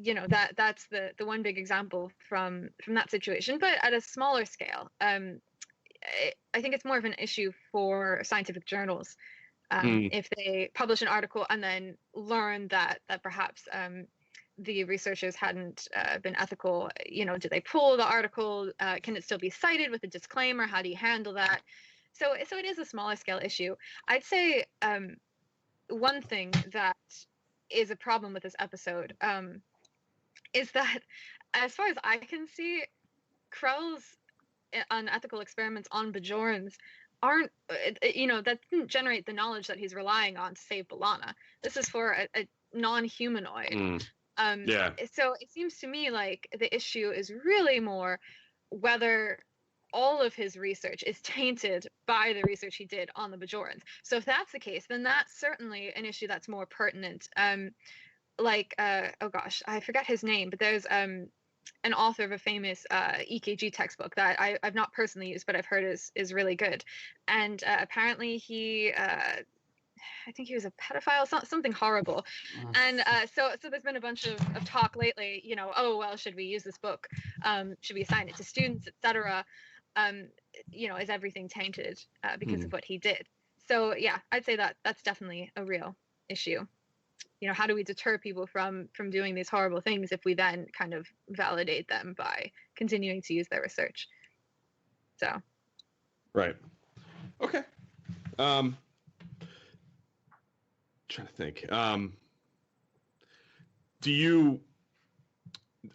that's the one big example from that situation. But at a smaller scale, I think it's more of an issue for scientific journals. If they publish an article and then learn that perhaps the researchers hadn't been ethical, do they pull the article? Can it still be cited with a disclaimer? How do you handle that? So it is a smaller scale issue. I'd say one thing that is a problem with this episode is that, as far as I can see, Krell's unethical experiments on Bajorans aren't, that didn't generate the knowledge that he's relying on to save B'Elanna. This is for a non-humanoid. So it seems to me like the issue is really more whether all of his research is tainted by the research he did on the Bajorans. So if that's the case, then that's certainly an issue that's more pertinent. Oh gosh, I forget his name, but there's an author of a famous EKG textbook that I've not personally used, but I've heard is really good. And apparently he, I think he was a pedophile, something horrible. And so there's been a bunch of talk lately, oh, well, should we use this book? Should we assign it to students, etc.? Is everything tainted because of what he did? So yeah, I'd say that's definitely a real issue. How do we deter people from doing these horrible things if we then kind of validate them by continuing to use their research? So. Right. Okay. Trying to think. Do you?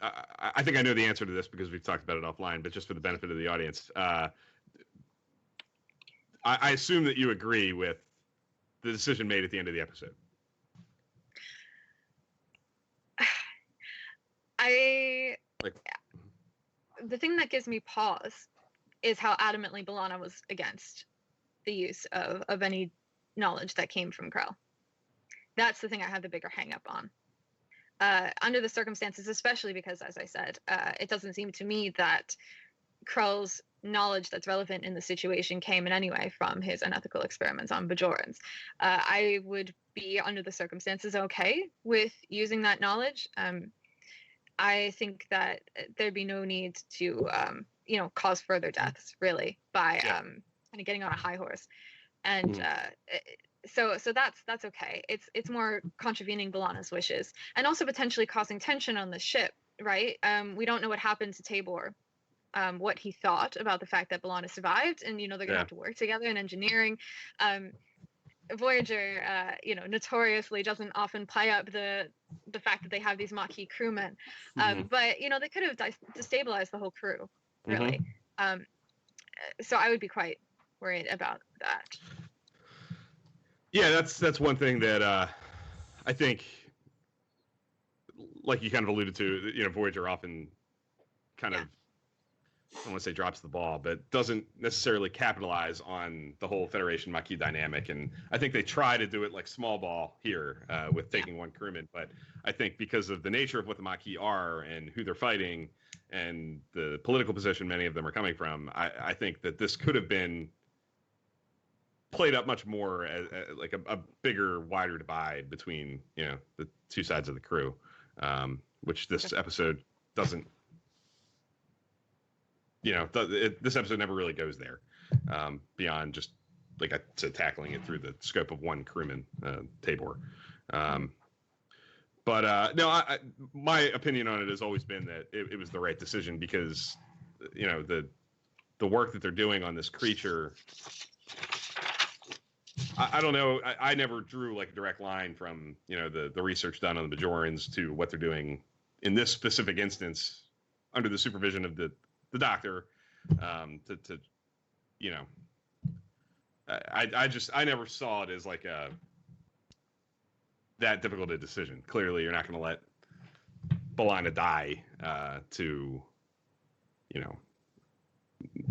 I think I know the answer to this because we've talked about it offline, but just for the benefit of the audience, I assume that you agree with the decision made at the end of the episode. The thing that gives me pause is how adamantly B'Elanna was against the use of any knowledge that came from Krell. That's the thing I have the bigger hang up on. Under the circumstances, especially because, as I said, it doesn't seem to me that Krell's knowledge that's relevant in the situation came in any way from his unethical experiments on Bajorans. I would be, under the circumstances, okay with using that knowledge. I think that there'd be no need to, cause further deaths, really, by kind of getting on a high horse. And so that's okay. It's more contravening B'Elanna's wishes, and also potentially causing tension on the ship, right? We don't know what happened to Tabor, what he thought about the fact that B'Elanna survived, and they're gonna have to work together in engineering. Voyager, notoriously doesn't often play up the fact that they have these Maquis crewmen, but they could have destabilized the whole crew, really. So I would be quite worried about that. Yeah, that's one thing that I think, like you kind of alluded to, Voyager often kind of, I don't want to say drops the ball, but doesn't necessarily capitalize on the whole Federation Maquis dynamic. And I think they try to do it like small ball here with taking one crewman. But I think because of the nature of what the Maquis are and who they're fighting and the political position many of them are coming from, I think that this could have been played up much more as like a bigger, wider divide between, the two sides of the crew, which this episode doesn't. This episode never really goes there beyond just, like I said, tackling it through the scope of one crewman, Tabor. But my opinion on it has always been that it was the right decision because, the work that they're doing on this creature, I don't know. I never drew like a direct line from, the research done on the Bajorans to what they're doing in this specific instance under the supervision of the doctor, I never saw it as like that difficult a decision. Clearly, you're not going to let B'Elanna die to,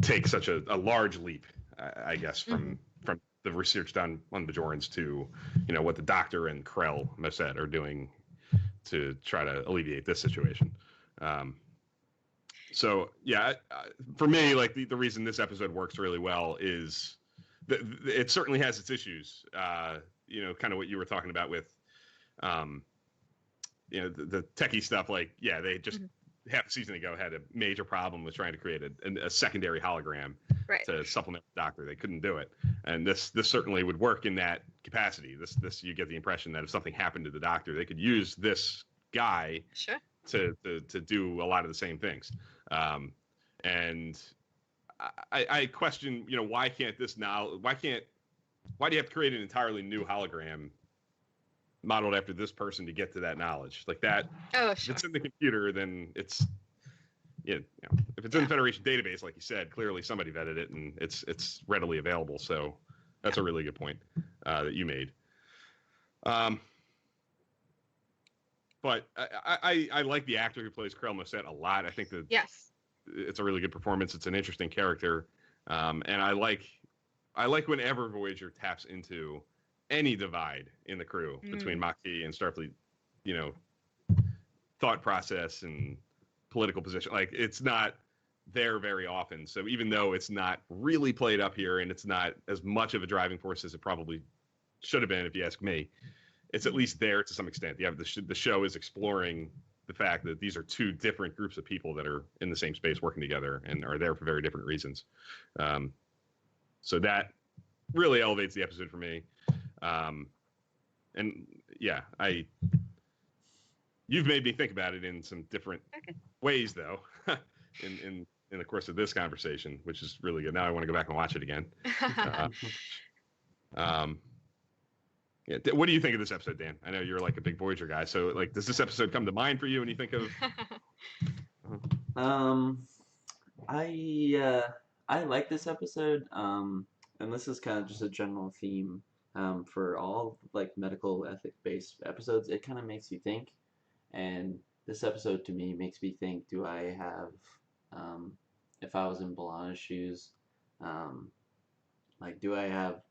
take such a large leap, I guess, from the research done on Bajorans to, what the doctor and Krell Mossad are doing to try to alleviate this situation. So yeah, for me, like the reason this episode works really well is it certainly has its issues. Kind of what you were talking about with, the techie stuff. Like, yeah, they just half a season ago had a major problem with trying to create a secondary hologram to supplement the Doctor. They couldn't do it, and this certainly would work in that capacity. This you get the impression that if something happened to the Doctor, they could use this guy to do a lot of the same things. And I question, why can't this now? Why do you have to create an entirely new hologram modeled after this person to get to that knowledge like that? If it's in the computer, then it's if it's in the Federation database, like you said, clearly somebody vetted it and it's readily available. So that's a really good point that you made. But I like the actor who plays Krell Moset a lot. I think that it's a really good performance. It's an interesting character, and I like whenever Voyager taps into any divide in the crew between Maquis and Starfleet, thought process and political position. Like, it's not there very often. So even though it's not really played up here and it's not as much of a driving force as it probably should have been, if you ask me, it's at least there to some extent. The show is exploring the fact that these are two different groups of people that are in the same space working together and are there for very different reasons. So that really elevates the episode for me. And yeah, you've made me think about it in some different ways, though, in the course of this conversation, which is really good. Now I want to go back and watch it again. What do you think of this episode, Dan? I know you're like a big Voyager guy, so like, does this episode come to mind for you when you think of? I like this episode, and this is kind of just a general theme for all like medical ethic-based episodes. It kind of makes you think, and this episode to me makes me think: do I have, if I was in B'Elanna's shoes, do I have,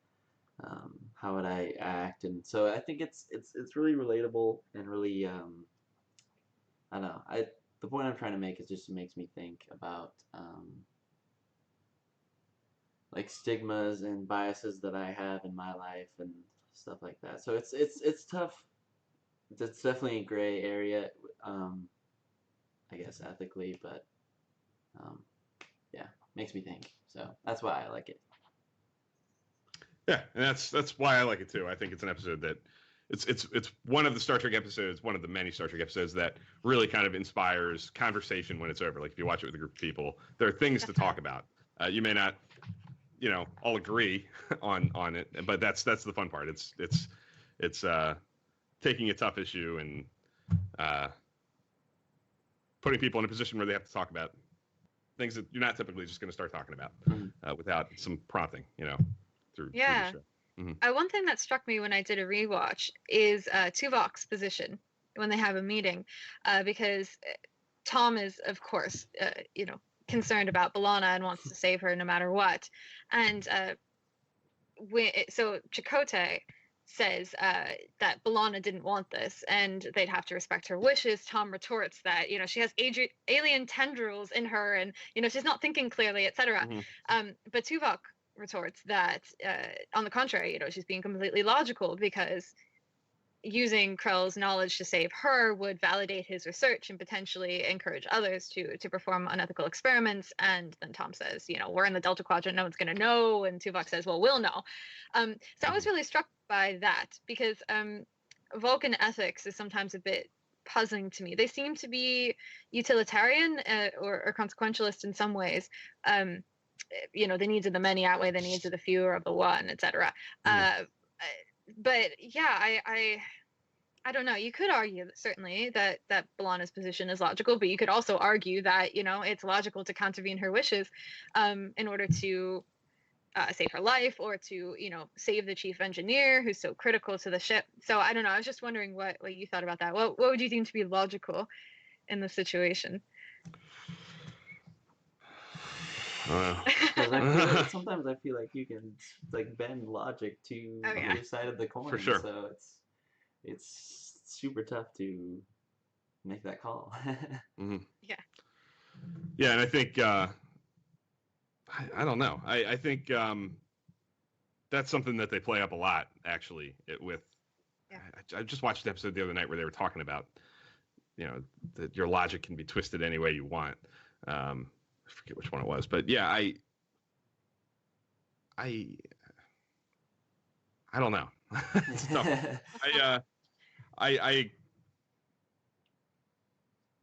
how would I act? And so I think it's really relatable and really, I don't know. The point I'm trying to make is just it makes me think about like stigmas and biases that I have in my life and stuff like that. So it's tough. It's definitely a gray area, I guess ethically, but yeah, makes me think. So that's why I like it. Yeah, and that's why I like it too. I think it's an episode that it's one of the Star Trek episodes, one of the many Star Trek episodes that really kind of inspires conversation when it's over. Like, if you watch it with a group of people, there are things to talk about. You may not, all agree on it, but that's the fun part. It's taking a tough issue and putting people in a position where they have to talk about things that you're not typically just going to start talking about without some prompting, through the show. One thing that struck me when I did a rewatch is Tuvok's position when they have a meeting, because Tom is, of course, concerned about B'Elanna and wants to save her no matter what. And so Chakotay says that B'Elanna didn't want this and they'd have to respect her wishes. Tom retorts that, she has alien tendrils in her and, she's not thinking clearly, etc. But Tuvok retorts that, on the contrary, she's being completely logical because using Krell's knowledge to save her would validate his research and potentially encourage others to perform unethical experiments. And then Tom says, we're in the Delta Quadrant, no one's going to know. And Tuvok says, well, we'll know. So I was really struck by that because Vulcan ethics is sometimes a bit puzzling to me. They seem to be utilitarian or consequentialist in some ways. The needs of the many outweigh the needs of the few or of the one, etc. But yeah, I don't know. You could argue certainly that B'Elanna's position is logical, but you could also argue that it's logical to contravene her wishes in order to save her life or to save the chief engineer who's so critical to the ship. So I don't know. I was just wondering what you thought about that. What would you deem to be logical in the situation? Sometimes I feel like you can bend logic to the other side of the coin. For sure. So it's super tough to make that call. Yeah. Yeah, and I think I don't know. I think that's something that they play up a lot. Actually, I just watched an episode the other night where they were talking about that your logic can be twisted any way you want. I forget which one it was, but yeah, I don't know. It's tough.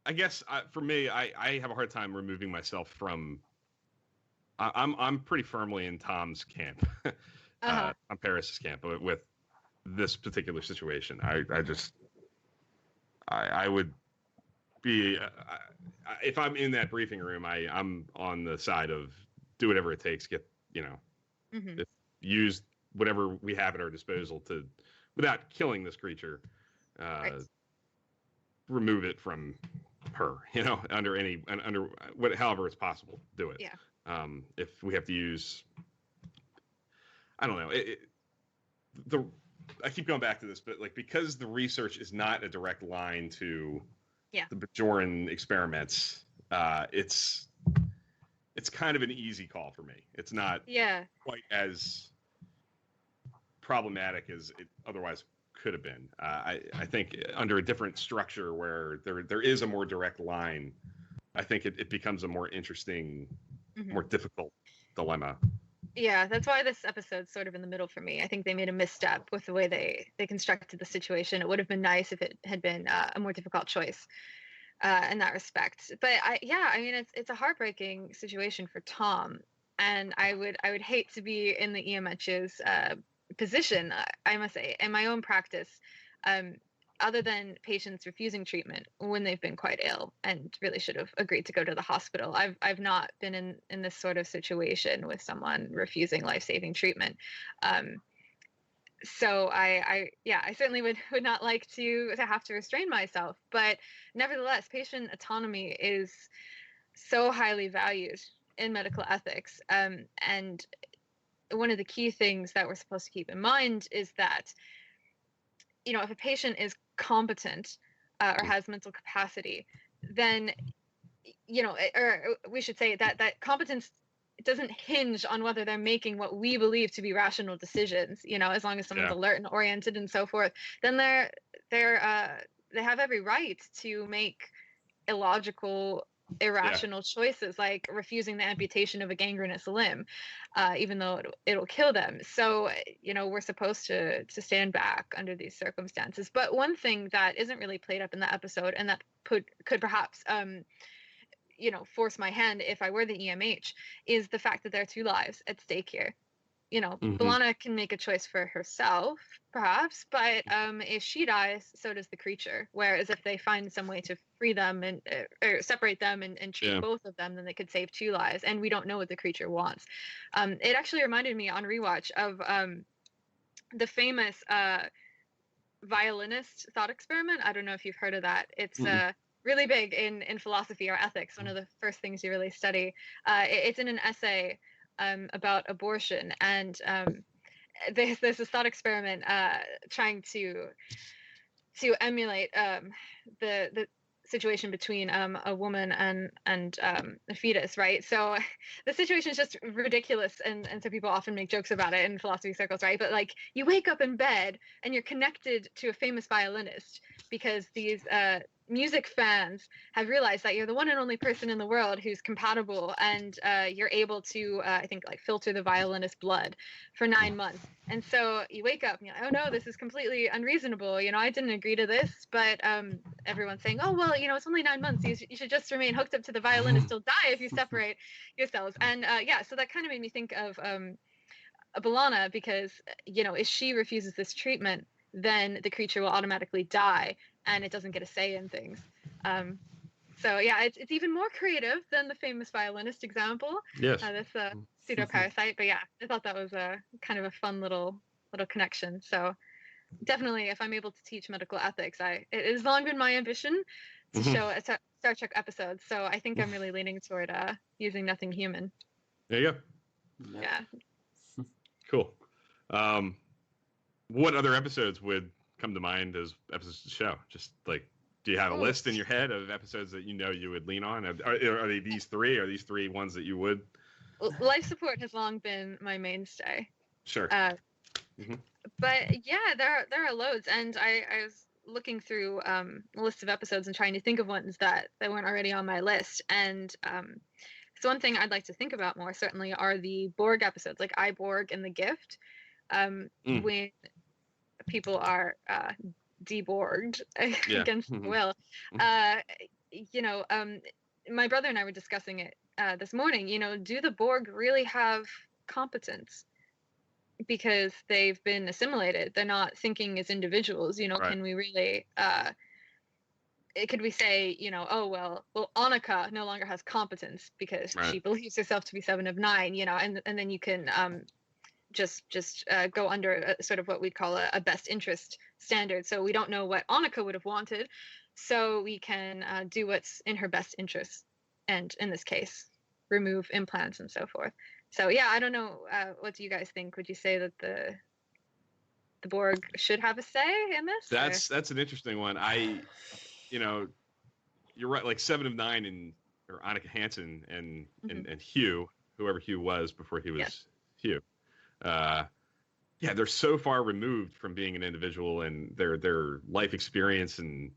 I guess for me, I have a hard time removing myself from. I'm pretty firmly in Tom's camp, on Paris's camp with this particular situation. I would be if I'm in that briefing room, I'm on the side of do whatever it takes, get use whatever we have at our disposal to, without killing this creature, remove it from her, under however it's possible, do it. Yeah. If we have to use, I don't know, I keep going back to this, but like, because the research is not a direct line to the Bajoran experiments, it's kind of an easy call for me. It's not quite as problematic as it otherwise could have been. I think under a different structure where there is a more direct line, I think it becomes a more interesting, more difficult dilemma. Yeah, that's why this episode's sort of in the middle for me. I think they made a misstep with the way they constructed the situation. It would have been nice if it had been a more difficult choice in that respect. But I mean, it's a heartbreaking situation for Tom, and I would hate to be in the EMH's position. I must say, in my own practice, other than patients refusing treatment when they've been quite ill and really should have agreed to go to the hospital, I've not been in this sort of situation with someone refusing life-saving treatment. So I certainly would not like to have to restrain myself, but nevertheless, patient autonomy is so highly valued in medical ethics, and one of the key things that we're supposed to keep in mind is that, if a patient is competent or has mental capacity, then, or we should say that competence doesn't hinge on whether they're making what we believe to be rational decisions. As long as someone's alert and oriented and so forth, then they have every right to make illogical, irrational choices, like refusing the amputation of a gangrenous limb, even though it'll kill them. So we're supposed to stand back under these circumstances. But one thing that isn't really played up in the episode, and that could perhaps force my hand if I were the EMH, is the fact that there are two lives at stake here. B'Elanna can make a choice for herself, perhaps, but if she dies, so does the creature. Whereas if they find some way to free them and or separate them and treat both of them, then they could save two lives. And we don't know what the creature wants. It actually reminded me on rewatch of the famous violinist thought experiment. I don't know if you've heard of that. It's really big in philosophy or ethics. One of the first things you really study. It's in an essay about abortion, and there's this thought experiment trying to emulate the situation between a woman and a fetus, right? So the situation is just ridiculous, and so people often make jokes about it in philosophy circles, right? But like, you wake up in bed and you're connected to a famous violinist because these music fans have realized that you're the one and only person in the world who's compatible, and you're able to I think like filter the violinist's blood for 9 months. And so you wake up and you're like, oh no, this is completely unreasonable, I didn't agree to this. But everyone's saying, oh well, it's only 9 months, you should just remain hooked up to the violinist till die if you separate yourselves. And so that kind of made me think of B'Elanna, because if she refuses this treatment, then the creature will automatically die and it doesn't get a say in things. So yeah, it's even more creative than the famous violinist example. Yes. This pseudo-parasite. But yeah, I thought that was a kind of a fun little connection. So definitely, if I'm able to teach medical ethics, it has long been my ambition to show a Star Trek episode. So I think I'm really leaning toward using nothing human. There you go. Yeah. Cool. What other episodes would come to mind as episodes to show? Just like, do you have a list in your head of episodes that you would lean on? Are they these three? Are these three ones that you would? Life support has long been my mainstay. Sure. But yeah, there are loads, and I was looking through a list of episodes and trying to think of ones that weren't already on my list. And so one thing I'd like to think about more certainly are the Borg episodes, like I, Borg and The Gift, when people are deborged against their will. You know, my brother and I were discussing it this morning. You know, do the Borg really have competence? Because they've been assimilated, they're not thinking as individuals. You know, Right. can we really could we say, you know, oh well Annika no longer has competence because she believes herself to be 7 of 9, you know, and then you can just go under sort of what we'd call a best interest standard. So we don't know what Annika would have wanted, so we can do what's in her best interest, and in this case remove implants and so forth. So yeah, I don't know. What do you guys think? Would you say that the Borg should have a say in this? That's an interesting one. You know, you're right. Like 7 of 9 or Annika Hansen and Hugh, whoever Hugh was before he was Hugh. Yeah, they're so far removed from being an individual, and their life experience and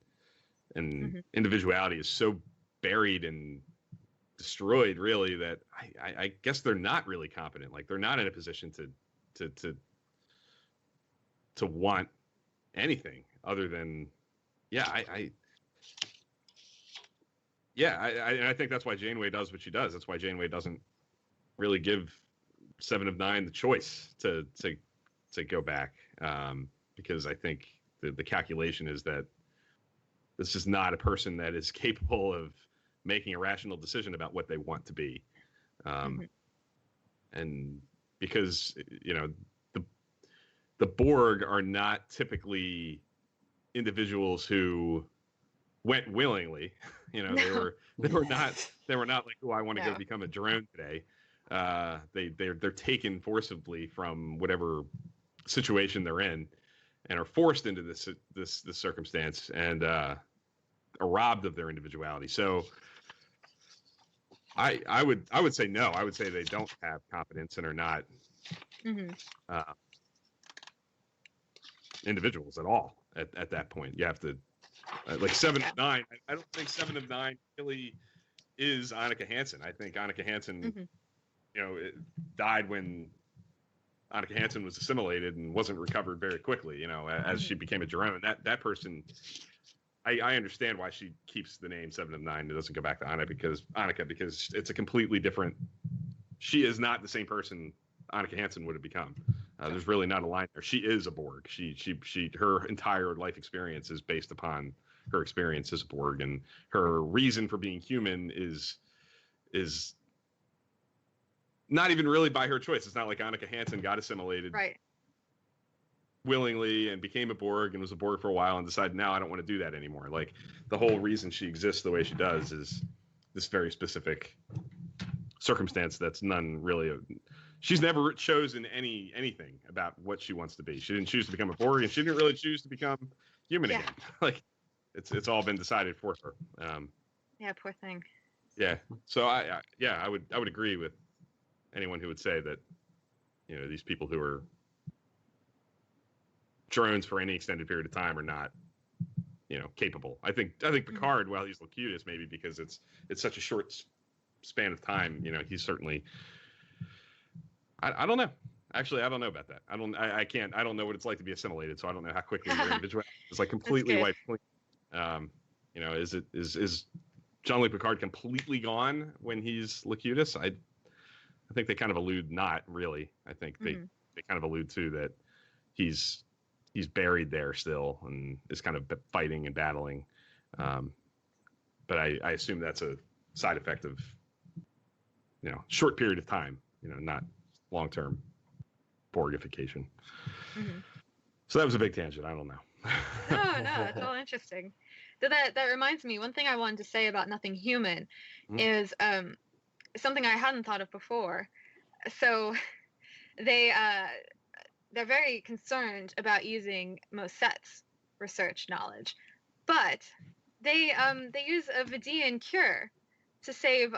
individuality is so buried and destroyed, really, that I guess they're not really competent. Like, they're not in a position to want anything other than, I think that's why Janeway does what she does. That's why Janeway doesn't really give 7 of 9 the choice to go back, because I think the calculation is that this is not a person that is capable of making a rational decision about what they want to be. And because, you know, the Borg are not typically individuals who went willingly. You know, they were not like, oh, I want to go become a drone today. They're taken forcibly from whatever situation they're in, and are forced into this circumstance, and are robbed of their individuality. So I would say no. I would say they don't have competence and are not individuals at all at that point. You have to like 7 of 9. I don't think 7 of 9 really is Annika Hansen. I think Annika Hansen, you know, died when Annika Hansen was assimilated and wasn't recovered very quickly. You know, as she became a drone. That person, I understand why she keeps the name 7 of 9. It doesn't go back to Annika because it's a completely different. She is not the same person Annika Hansen would have become. There's really not a line there. She is a Borg. Her entire life experience is based upon her experience as a Borg, and her reason for being human is not even really by her choice. It's not like Annika Hansen got assimilated willingly and became a Borg and was a Borg for a while and decided, now I don't want to do that anymore. Like, the whole reason she exists the way she does is this very specific circumstance that's none really. She's never chosen anything about what she wants to be. She didn't choose to become a Borg, and she didn't really choose to become human again. Like, it's all been decided for her. Yeah, poor thing. Yeah. So I would agree with anyone who would say that, you know, these people who are drones for any extended period of time are not, you know, capable. I think Picard, while he's Locutus, maybe because it's such a short span of time, you know, he's certainly. I don't know. Actually, I don't know about that. I don't know what it's like to be assimilated, so I don't know how quickly your individuality is like completely wiped clean. You know, is Jean-Luc Picard completely gone when he's Locutus? I think they kind of allude not really. I think they kind of allude to that he's buried there still and is kind of fighting and battling. But I assume that's a side effect of, you know, short period of time, you know, not long-term Borgification. So that was a big tangent. I don't know. No, it's all interesting. So that reminds me, one thing I wanted to say about Nothing Human is something I hadn't thought of before. So they're very concerned about using Moset's research knowledge, but they use a Vidian cure to save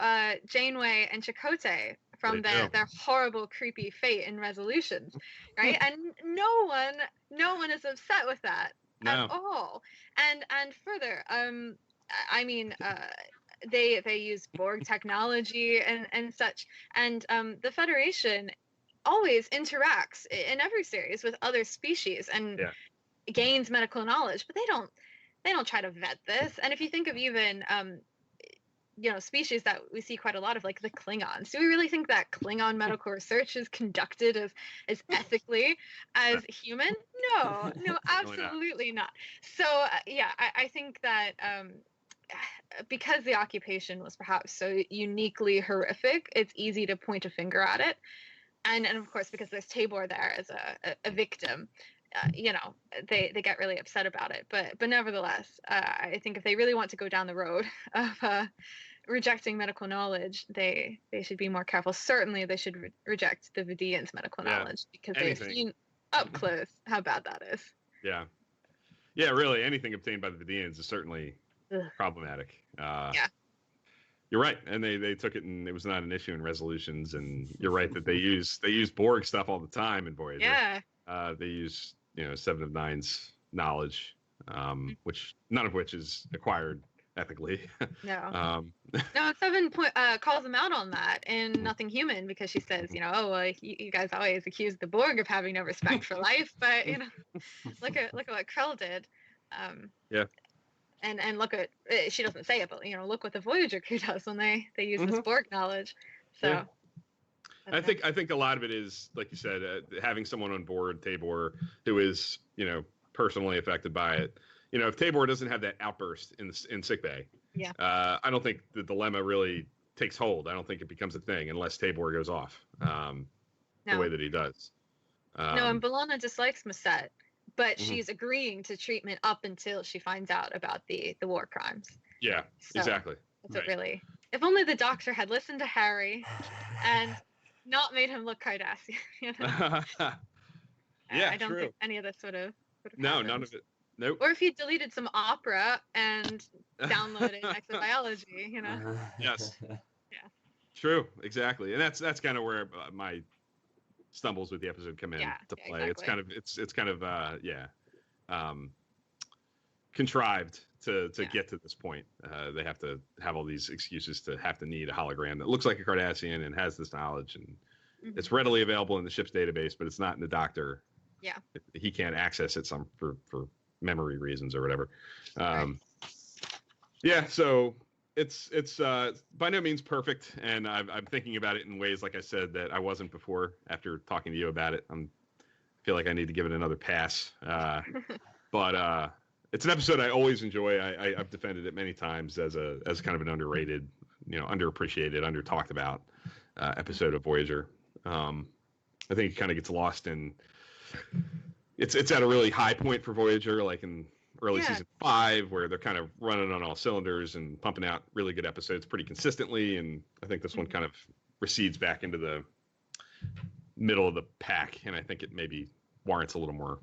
Janeway and Chakotay from their horrible, creepy fate in Resolutions, right? And no one is upset with that. No. at all. And further, I mean, they use Borg technology and such, and the Federation always interacts in every series with other species and Yeah. gains medical knowledge, but they don't try to vet this. And if you think of even species that we see quite a lot of, like the Klingons, do we really think that Klingon medical research is conducted as ethically as human? No, absolutely not. So yeah, I think that because the occupation was perhaps so uniquely horrific, it's easy to point a finger at it. And of course, because there's Tabor there as a victim, they get really upset about it. But nevertheless, I think if they really want to go down the road of rejecting medical knowledge, they should be more careful. Certainly, they should reject the Vidians' medical knowledge, because they've seen up close how bad that is. Yeah. Yeah, really, anything obtained by the Vidians is certainly problematic. Yeah. You're right, and they took it, and it was not an issue in resolutions. And you're right that they use Borg stuff all the time in Voyager. Yeah. They use Seven of Nine's knowledge, which none of which is acquired ethically. No. No, Seven calls them out on that in Nothing Human, because she says, you guys always accuse the Borg of having no respect for life, but look at what Krell did. Yeah. And look at, she doesn't say it, but look what the Voyager crew does when they use this Borg knowledge. So yeah. I think a lot of it is, like you said, having someone on board, Tabor, who is personally affected by it. If Tabor doesn't have that outburst in sickbay, yeah, I don't think the dilemma really takes hold. I don't think it becomes a thing unless Tabor goes off the way that he does. No, and B'Elanna dislikes Maset, but she's agreeing to treatment up until she finds out about the war crimes. Yeah, so exactly. That's right. Really. If only the Doctor had listened to Harry and not made him look Cardassian. Yeah, I don't true. think any of this would have No, happened. none of it. Nope. Or if he deleted some opera and downloaded exobiology, Yes. Yeah. True, exactly, and that's kind of where my stumbles with the episode come in to play. Exactly. It's kind of contrived to get to this point. They have to have all these excuses to have to need a hologram that looks like a Cardassian and has this knowledge, and it's readily available in the ship's database, but it's not in the Doctor. Yeah. He can't access it for memory reasons or whatever. Right. Yeah, so it's by no means perfect, and I'm thinking about it in ways, like I said, that I wasn't before. After talking to you about it, I feel like I need to give it another pass. But it's an episode I always enjoy. I've defended it many times as kind of an underrated, underappreciated, under talked about episode of Voyager. I think it kind of gets lost in. It's at a really high point for Voyager, like in early season 5, where they're kind of running on all cylinders and pumping out really good episodes pretty consistently. And I think this one kind of recedes back into the middle of the pack, and I think it maybe warrants a little more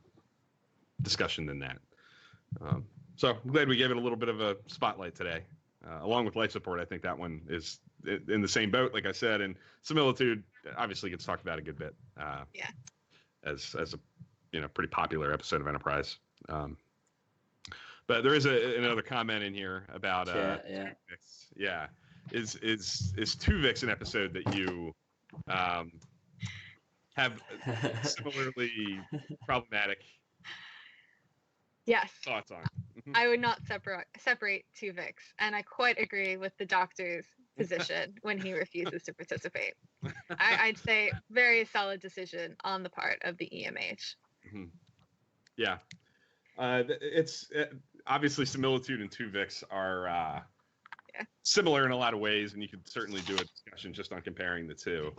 discussion than that. So I'm glad we gave it a little bit of a spotlight today. Along with Life Support, I think that one is in the same boat, like I said, and Similitude obviously gets talked about a good bit. As a pretty popular episode of Enterprise. But there is another comment in here about Tuvix. Yeah. Is Tuvix an episode that you have similarly problematic thoughts on? I would not separate Tuvix, and I quite agree with the Doctor's position when he refuses to participate. I'd say very solid decision on the part of the EMH. Yeah. It's obviously Similitude and Tuvix are similar in a lot of ways, and you could certainly do a discussion just on comparing the two.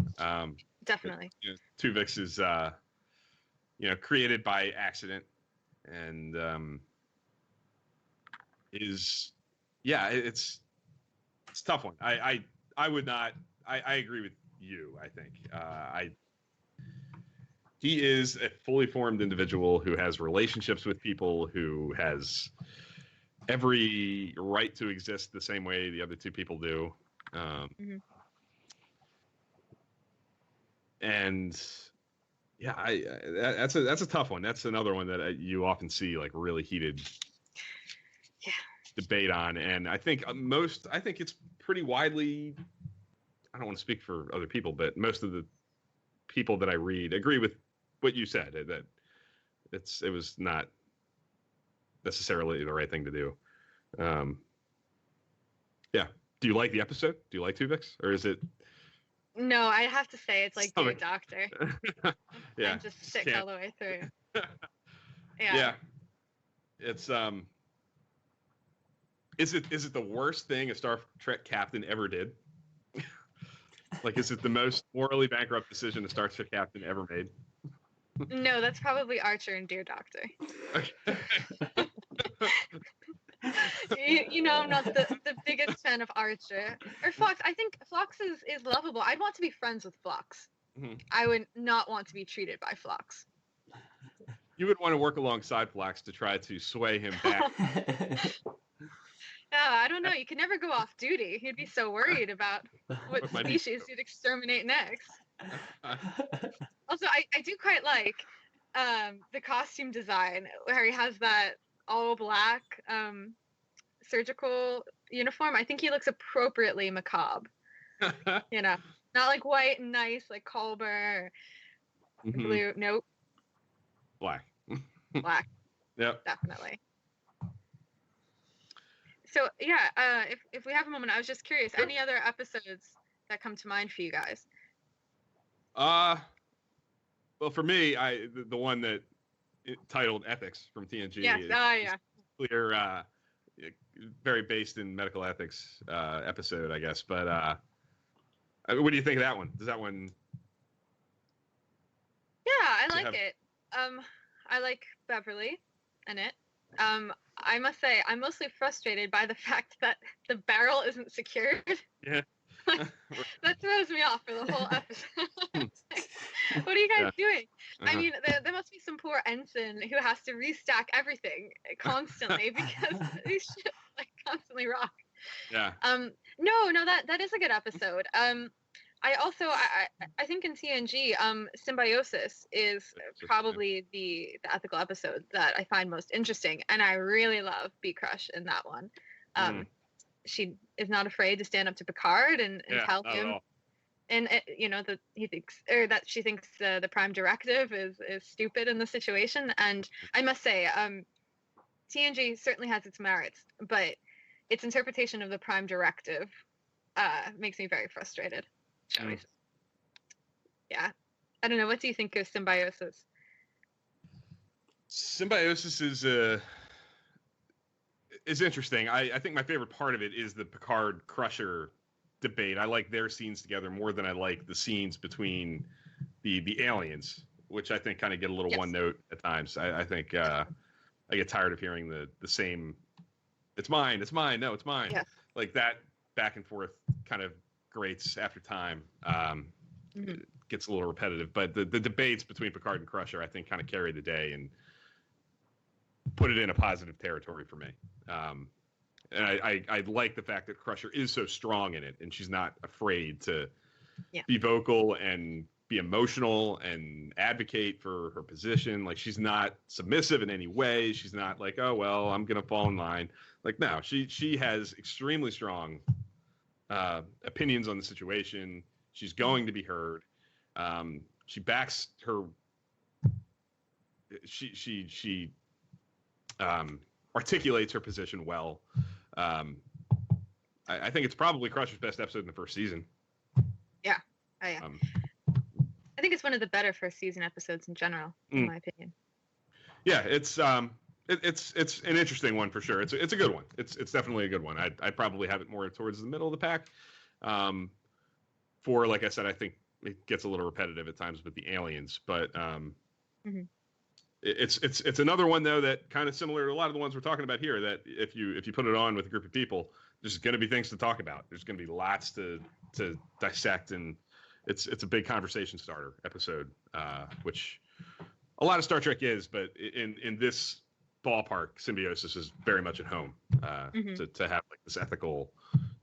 Definitely. Tuvix is created by accident, and it's a tough one. I would not. I agree with you. I think he is a fully formed individual who has relationships with people, who has every right to exist the same way the other two people do. And Yeah, that's a tough one. That's another one that you often see like really heated Yeah. debate on, and I think I think it's pretty widely. I don't want to speak for other people, but most of the people that I read agree with what you said, that it was not necessarily the right thing to do. Yeah. Do you like the episode? Do you like Tuvix, or is it? No, I have to say it's like Dear Stomach. Doctor. Yeah. I'm just sick can't. all the way through. Yeah. It's Is it the worst thing a Star Trek captain ever did? Like, is it the most morally bankrupt decision a Star Trek captain ever made? No, that's probably Archer and Dear Doctor. You know, I'm not the biggest fan of Archer. Or Phlox. I think Phlox is lovable. I'd want to be friends with Phlox. Mm-hmm. I would not want to be treated by Phlox. You would want to work alongside Phlox to try to sway him back. Yeah, I don't know. You could never go off duty. You'd be so worried about what species you'd exterminate next. Also, I do quite like the costume design where he has that all black surgical uniform. I think he looks appropriately macabre. You know, not like white and nice like Culber or blue. Nope. Black. Black. Yep. Definitely. So yeah, if we have a moment, I was just curious. Sure. Any other episodes that come to mind for you guys? Well, for me, the one that titled Ethics from TNG. Yes. Yeah. Clear, very based in medical ethics episode, I guess. But what do you think of that one? Does that one? Yeah, I like it. I like Beverly in it. I must say, I'm mostly frustrated by the fact that the barrel isn't secured. Yeah. That throws me off for the whole episode. Like, what are you guys doing? Uh-huh. I mean, there must be some poor ensign who has to restack everything constantly because these ships like constantly rock. Yeah. No, that is a good episode. I also I think in TNG, Symbiosis is probably the ethical episode that I find most interesting, and I really love B Crush in that one. She is not afraid to stand up to Picard and tell him, and you know that he thinks or that she thinks the Prime Directive is stupid in the situation. And I must say, TNG certainly has its merits, but its interpretation of the Prime Directive makes me very frustrated. Yeah, I don't know. What do you think of Symbiosis? Symbiosis is interesting. I think my favorite part of it is the Picard Crusher debate. I like their scenes together more than I like the scenes between the aliens, which I think kind of get a little one note at times. I think I get tired of hearing the same. It's mine. No, it's mine. Yes. Like that back and forth kind of grates after time. It gets a little repetitive, but the debates between Picard and Crusher, I think, kind of carry the day and put it in a positive territory for me. And I like the fact that Crusher is so strong in it, and she's not afraid to be vocal and be emotional and advocate for her position. Like, she's not submissive in any way. She's not like, oh, well, I'm going to fall in line. Like, no, she has extremely strong opinions on the situation. She's going to be heard. She backs her. She articulates her position well. I think it's probably Crusher's best episode in the first season. Yeah. Oh, yeah. I think it's one of the better first season episodes in general, in my opinion. Yeah, it's an interesting one for sure. It's a good one. It's definitely a good one. I'd probably have it more towards the middle of the pack. For, like I said, I think it gets a little repetitive at times with the aliens, but it's another one though that kind of similar to a lot of the ones we're talking about here. That if you put it on with a group of people, there's going to be things to talk about. There's going to be lots to dissect, and it's a big conversation starter episode, which a lot of Star Trek is, but in this ballpark, Symbiosis is very much at home. To have like this ethical,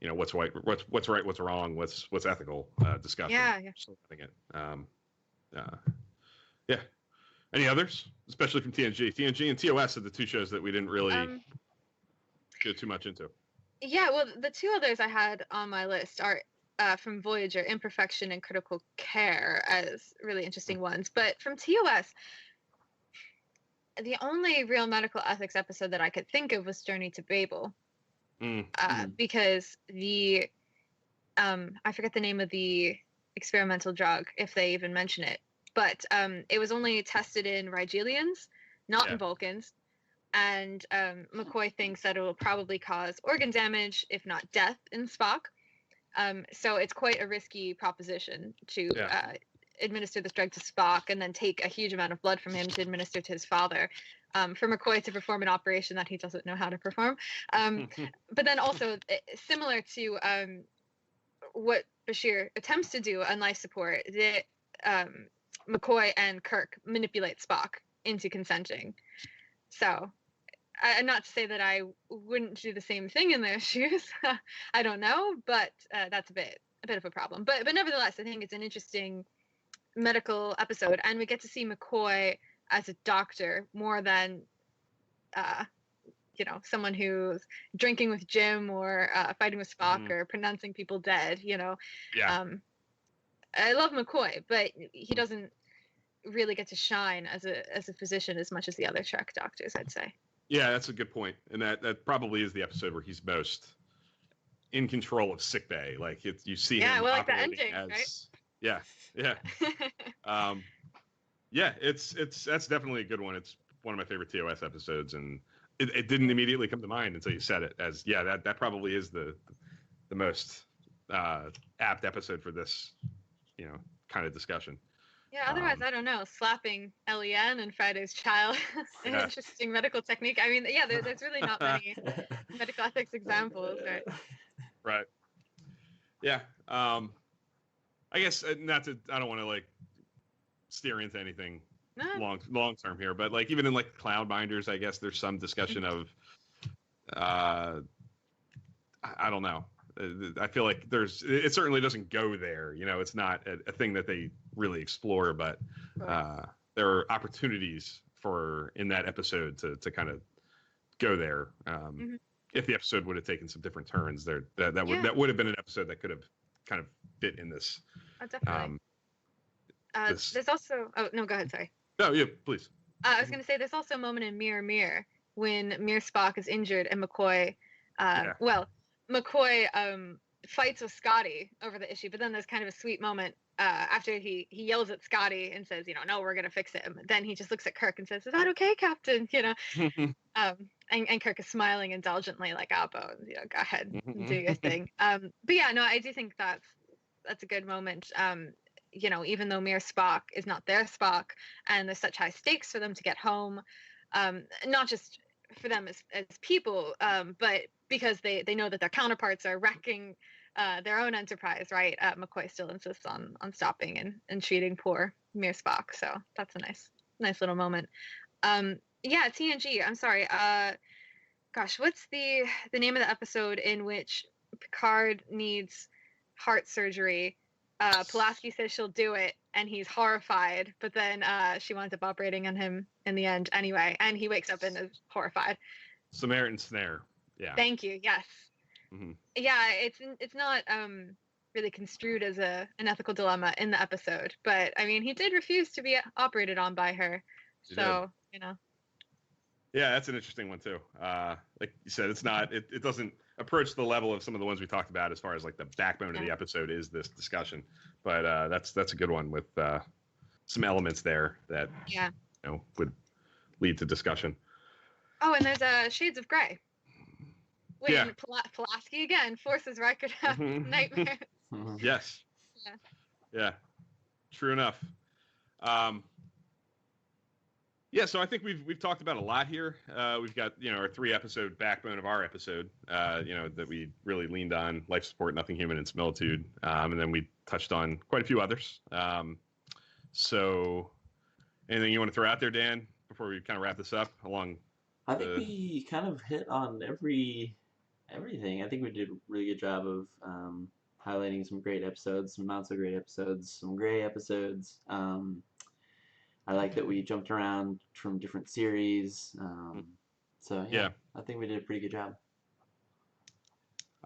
you know, what's right, what's wrong, what's ethical discussion. Yeah. So I think Yeah. Any others, especially from TNG? TNG and TOS are the two shows that we didn't really go too much into. Yeah, well, the two others I had on my list are from Voyager, Imperfection and Critical Care, as really interesting ones. But from TOS, the only real medical ethics episode that I could think of was Journey to Babel, because the I forget the name of the experimental drug, if they even mention it, but it was only tested in Rigelians, not in Vulcans. And McCoy thinks that it will probably cause organ damage, if not death, in Spock. So it's quite a risky proposition to administer this drug to Spock and then take a huge amount of blood from him to administer to his father, for McCoy to perform an operation that he doesn't know how to perform. But then also, similar to what Bashir attempts to do on life support, McCoy and Kirk manipulate Spock into consenting. So, not to say that I wouldn't do the same thing in their shoes. I don't know, but that's a bit of a problem. But nevertheless, I think it's an interesting medical episode, and we get to see McCoy as a doctor more than someone who's drinking with Jim or fighting with Spock or pronouncing people dead. I love McCoy, but he doesn't really get to shine as a physician as much as the other Trek doctors, I'd say. Yeah, that's a good point, and that probably is the episode where he's most in control of sickbay. Like you see him like the operating ending, as right? That's definitely a good one. It's one of my favorite TOS episodes, and it didn't immediately come to mind until you said it. As that probably is the most apt episode for this kind of discussion. Yeah, otherwise, I don't know. Slapping Eliane and Friday's child, an interesting medical technique. I mean, there's really not many medical ethics examples, right? Right. Yeah. I guess I don't want to steer into anything long term here, but even in Cloudbinders, I guess there's some discussion of, I don't know. I feel like it certainly doesn't go there. It's not a thing that they really explore, but there are opportunities in that episode to kind of go there. If the episode would have taken some different turns, that would have been an episode that could have kind of fit in this. Definitely. There's also. Oh no, go ahead. Sorry. No, yeah, please. I was going to say there's also a moment in Mirror Mirror when Mir Spock is injured and McCoy. McCoy fights with Scotty over the issue, but then there's kind of a sweet moment after he yells at Scotty and says, no, we're gonna fix it. And then he just looks at Kirk and says, "Is that okay, Captain?" And Kirk is smiling indulgently, like, Bones, go ahead, do your thing. But yeah, no, I do think that's a good moment. Even though Mir Spock is not their Spock, and there's such high stakes for them to get home, not just for them as people, but because they know that their counterparts are wrecking their own enterprise, right? McCoy still insists on stopping and treating poor Mir Spock. So that's a nice little moment. TNG. I'm sorry. Gosh, what's the name of the episode in which Picard needs heart surgery? Pulaski says she'll do it, and he's horrified, but then she winds up operating on him in the end anyway, and he wakes up and is horrified. Samaritan Snare. Yeah. Thank you. Yes. Mm-hmm. Yeah, it's not really construed as an ethical dilemma in the episode, but I mean, he did refuse to be operated on by her, so Yeah, that's an interesting one too. Like you said, it's not. It doesn't approach the level of some of the ones we talked about as far as the backbone of the episode is this discussion, but that's a good one with some elements there that would lead to discussion. Oh, and there's Shades of Grey. When Pulaski again forces Riker to have nightmares. Yes. Yeah. True enough. So I think we've talked about a lot here. We've got our 3-episode backbone of our episode. That we really leaned on: life support, nothing human, and similitude. And then we touched on quite a few others. So, anything you want to throw out there, Dan, before we kind of wrap this up? I think we kind of hit on everything. I think we did a really good job of highlighting some great episodes, some not so great episodes, some gray episodes. I like that we jumped around from different series. So Yeah. I think we did a pretty good job.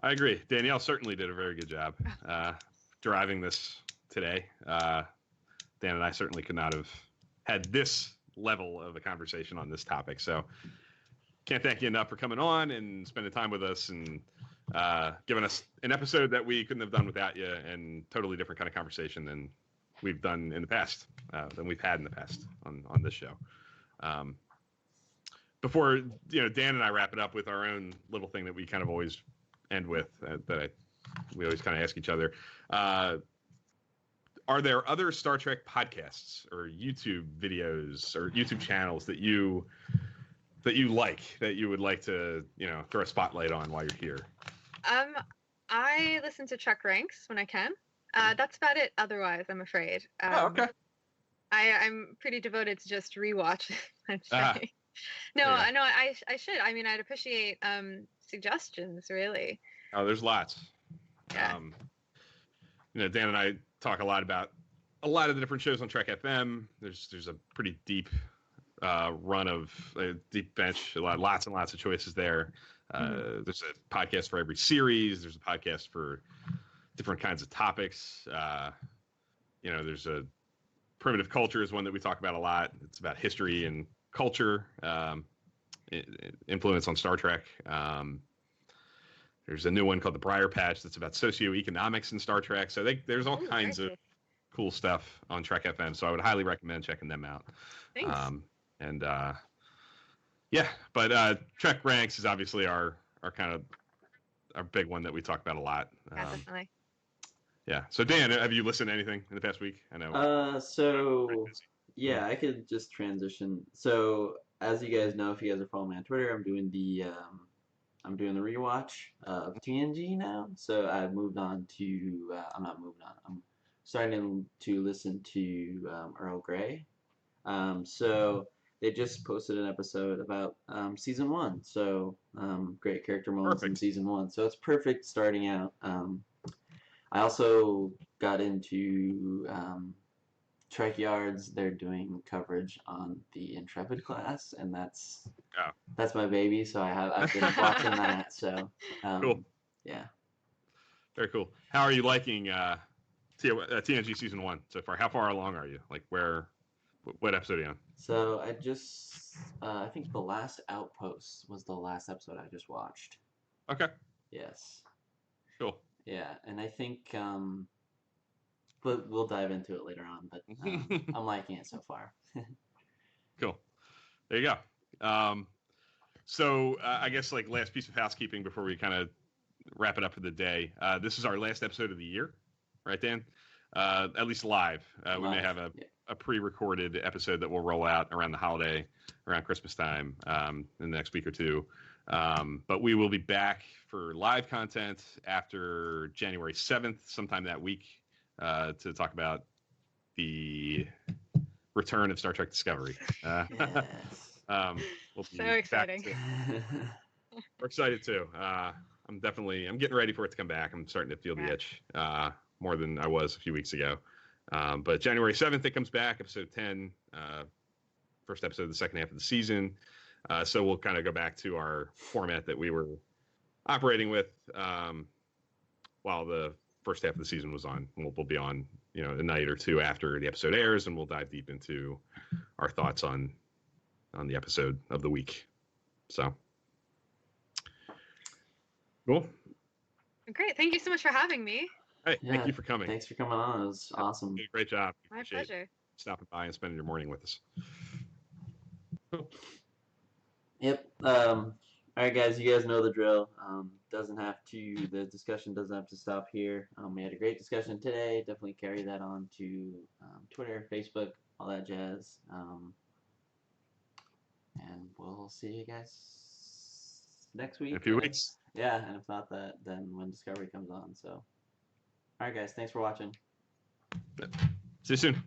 I agree. Danielle certainly did a very good job driving this today. Dan and I certainly could not have had this level of a conversation on this topic. So can't thank you enough for coming on and spending time with us and giving us an episode that we couldn't have done without you, and totally different kind of conversation than we've done in the past, than we've had in the past on this show. Before Dan and I wrap it up with our own little thing that we kind of always end with, we always kind of ask each other, are there other Star Trek podcasts or YouTube videos or YouTube channels that you like, that you would like to throw a spotlight on while you're here? I listen to Trek Ranks when I can. That's about it. Otherwise, I'm afraid. Okay. I'm pretty devoted to just rewatch. I'm saying. No, Yeah. no, I should. I mean, I'd appreciate suggestions, really. Oh, there's lots. Yeah. Dan and I talk a lot about a lot of the different shows on Trek FM. There's a pretty deep run of deep bench, lots and lots of choices there. There's a podcast for every series. There's a podcast for different kinds of topics. There's a Primitive Culture is one that we talk about a lot. It's about history and culture, influence on Star Trek. There's a new one called The Briar Patch that's about socioeconomics in Star Trek. So there's all kinds of cool stuff on Trek FM. So I would highly recommend checking them out. Thanks. But Trek Ranks is obviously our kind of our big one that we talk about a lot. Yeah, definitely. Yeah. So Dan, have you listened to anything in the past week? I know. Yeah, I could just transition. So as you guys know, if you guys are following me on Twitter, I'm doing the rewatch of TNG now. So I've moved on to I'm not moved on. I'm starting to listen to Earl Grey. So they just posted an episode about season 1. So great character moments in season 1. So it's perfect starting out. I also got into Trek Yards. They're doing coverage on the Intrepid class, and that's my baby. So I've been watching that. So cool. Yeah. Very cool. How are you liking TNG season 1 so far? How far along are you? Like what episode are you on? So I think The Last Outpost was the last episode I just watched. Okay. Yes. Cool. Yeah, and I think, but we'll dive into it later on. But I'm liking it so far. Cool. There you go. So I guess last piece of housekeeping before we kind of wrap it up for the day. This is our last episode of the year, right, Dan? At least live. We may have a pre-recorded episode that will roll out around the holiday, around Christmas time, in the next week or two. But we will be back for live content after January 7th, sometime that week, to talk about the return of Star Trek Discovery. Yes. We'll be So exciting. We're excited too. I'm getting ready for it to come back. I'm starting to feel the itch more than I was a few weeks ago. But January 7th, it comes back, episode 10, first episode of the second half of the season. So we'll kind of go back to our format that we were operating with while the first half of the season was on. We'll be on, a night or two after the episode airs, and we'll dive deep into our thoughts on the episode of the week. So, cool. Great. Thank you so much for having me. Hey, thank you for coming. Thanks for coming on. It was awesome. Great job. My pleasure. Stopping by and spending your morning with us. Cool. Yep. All right, guys. You guys know the drill. The discussion doesn't have to stop here. We had a great discussion today. Definitely carry that on to Twitter, Facebook, all that jazz. And we'll see you guys next week. In a few weeks. Yeah, and if not that, then when Discovery comes on. So, all right, guys. Thanks for watching. See you soon.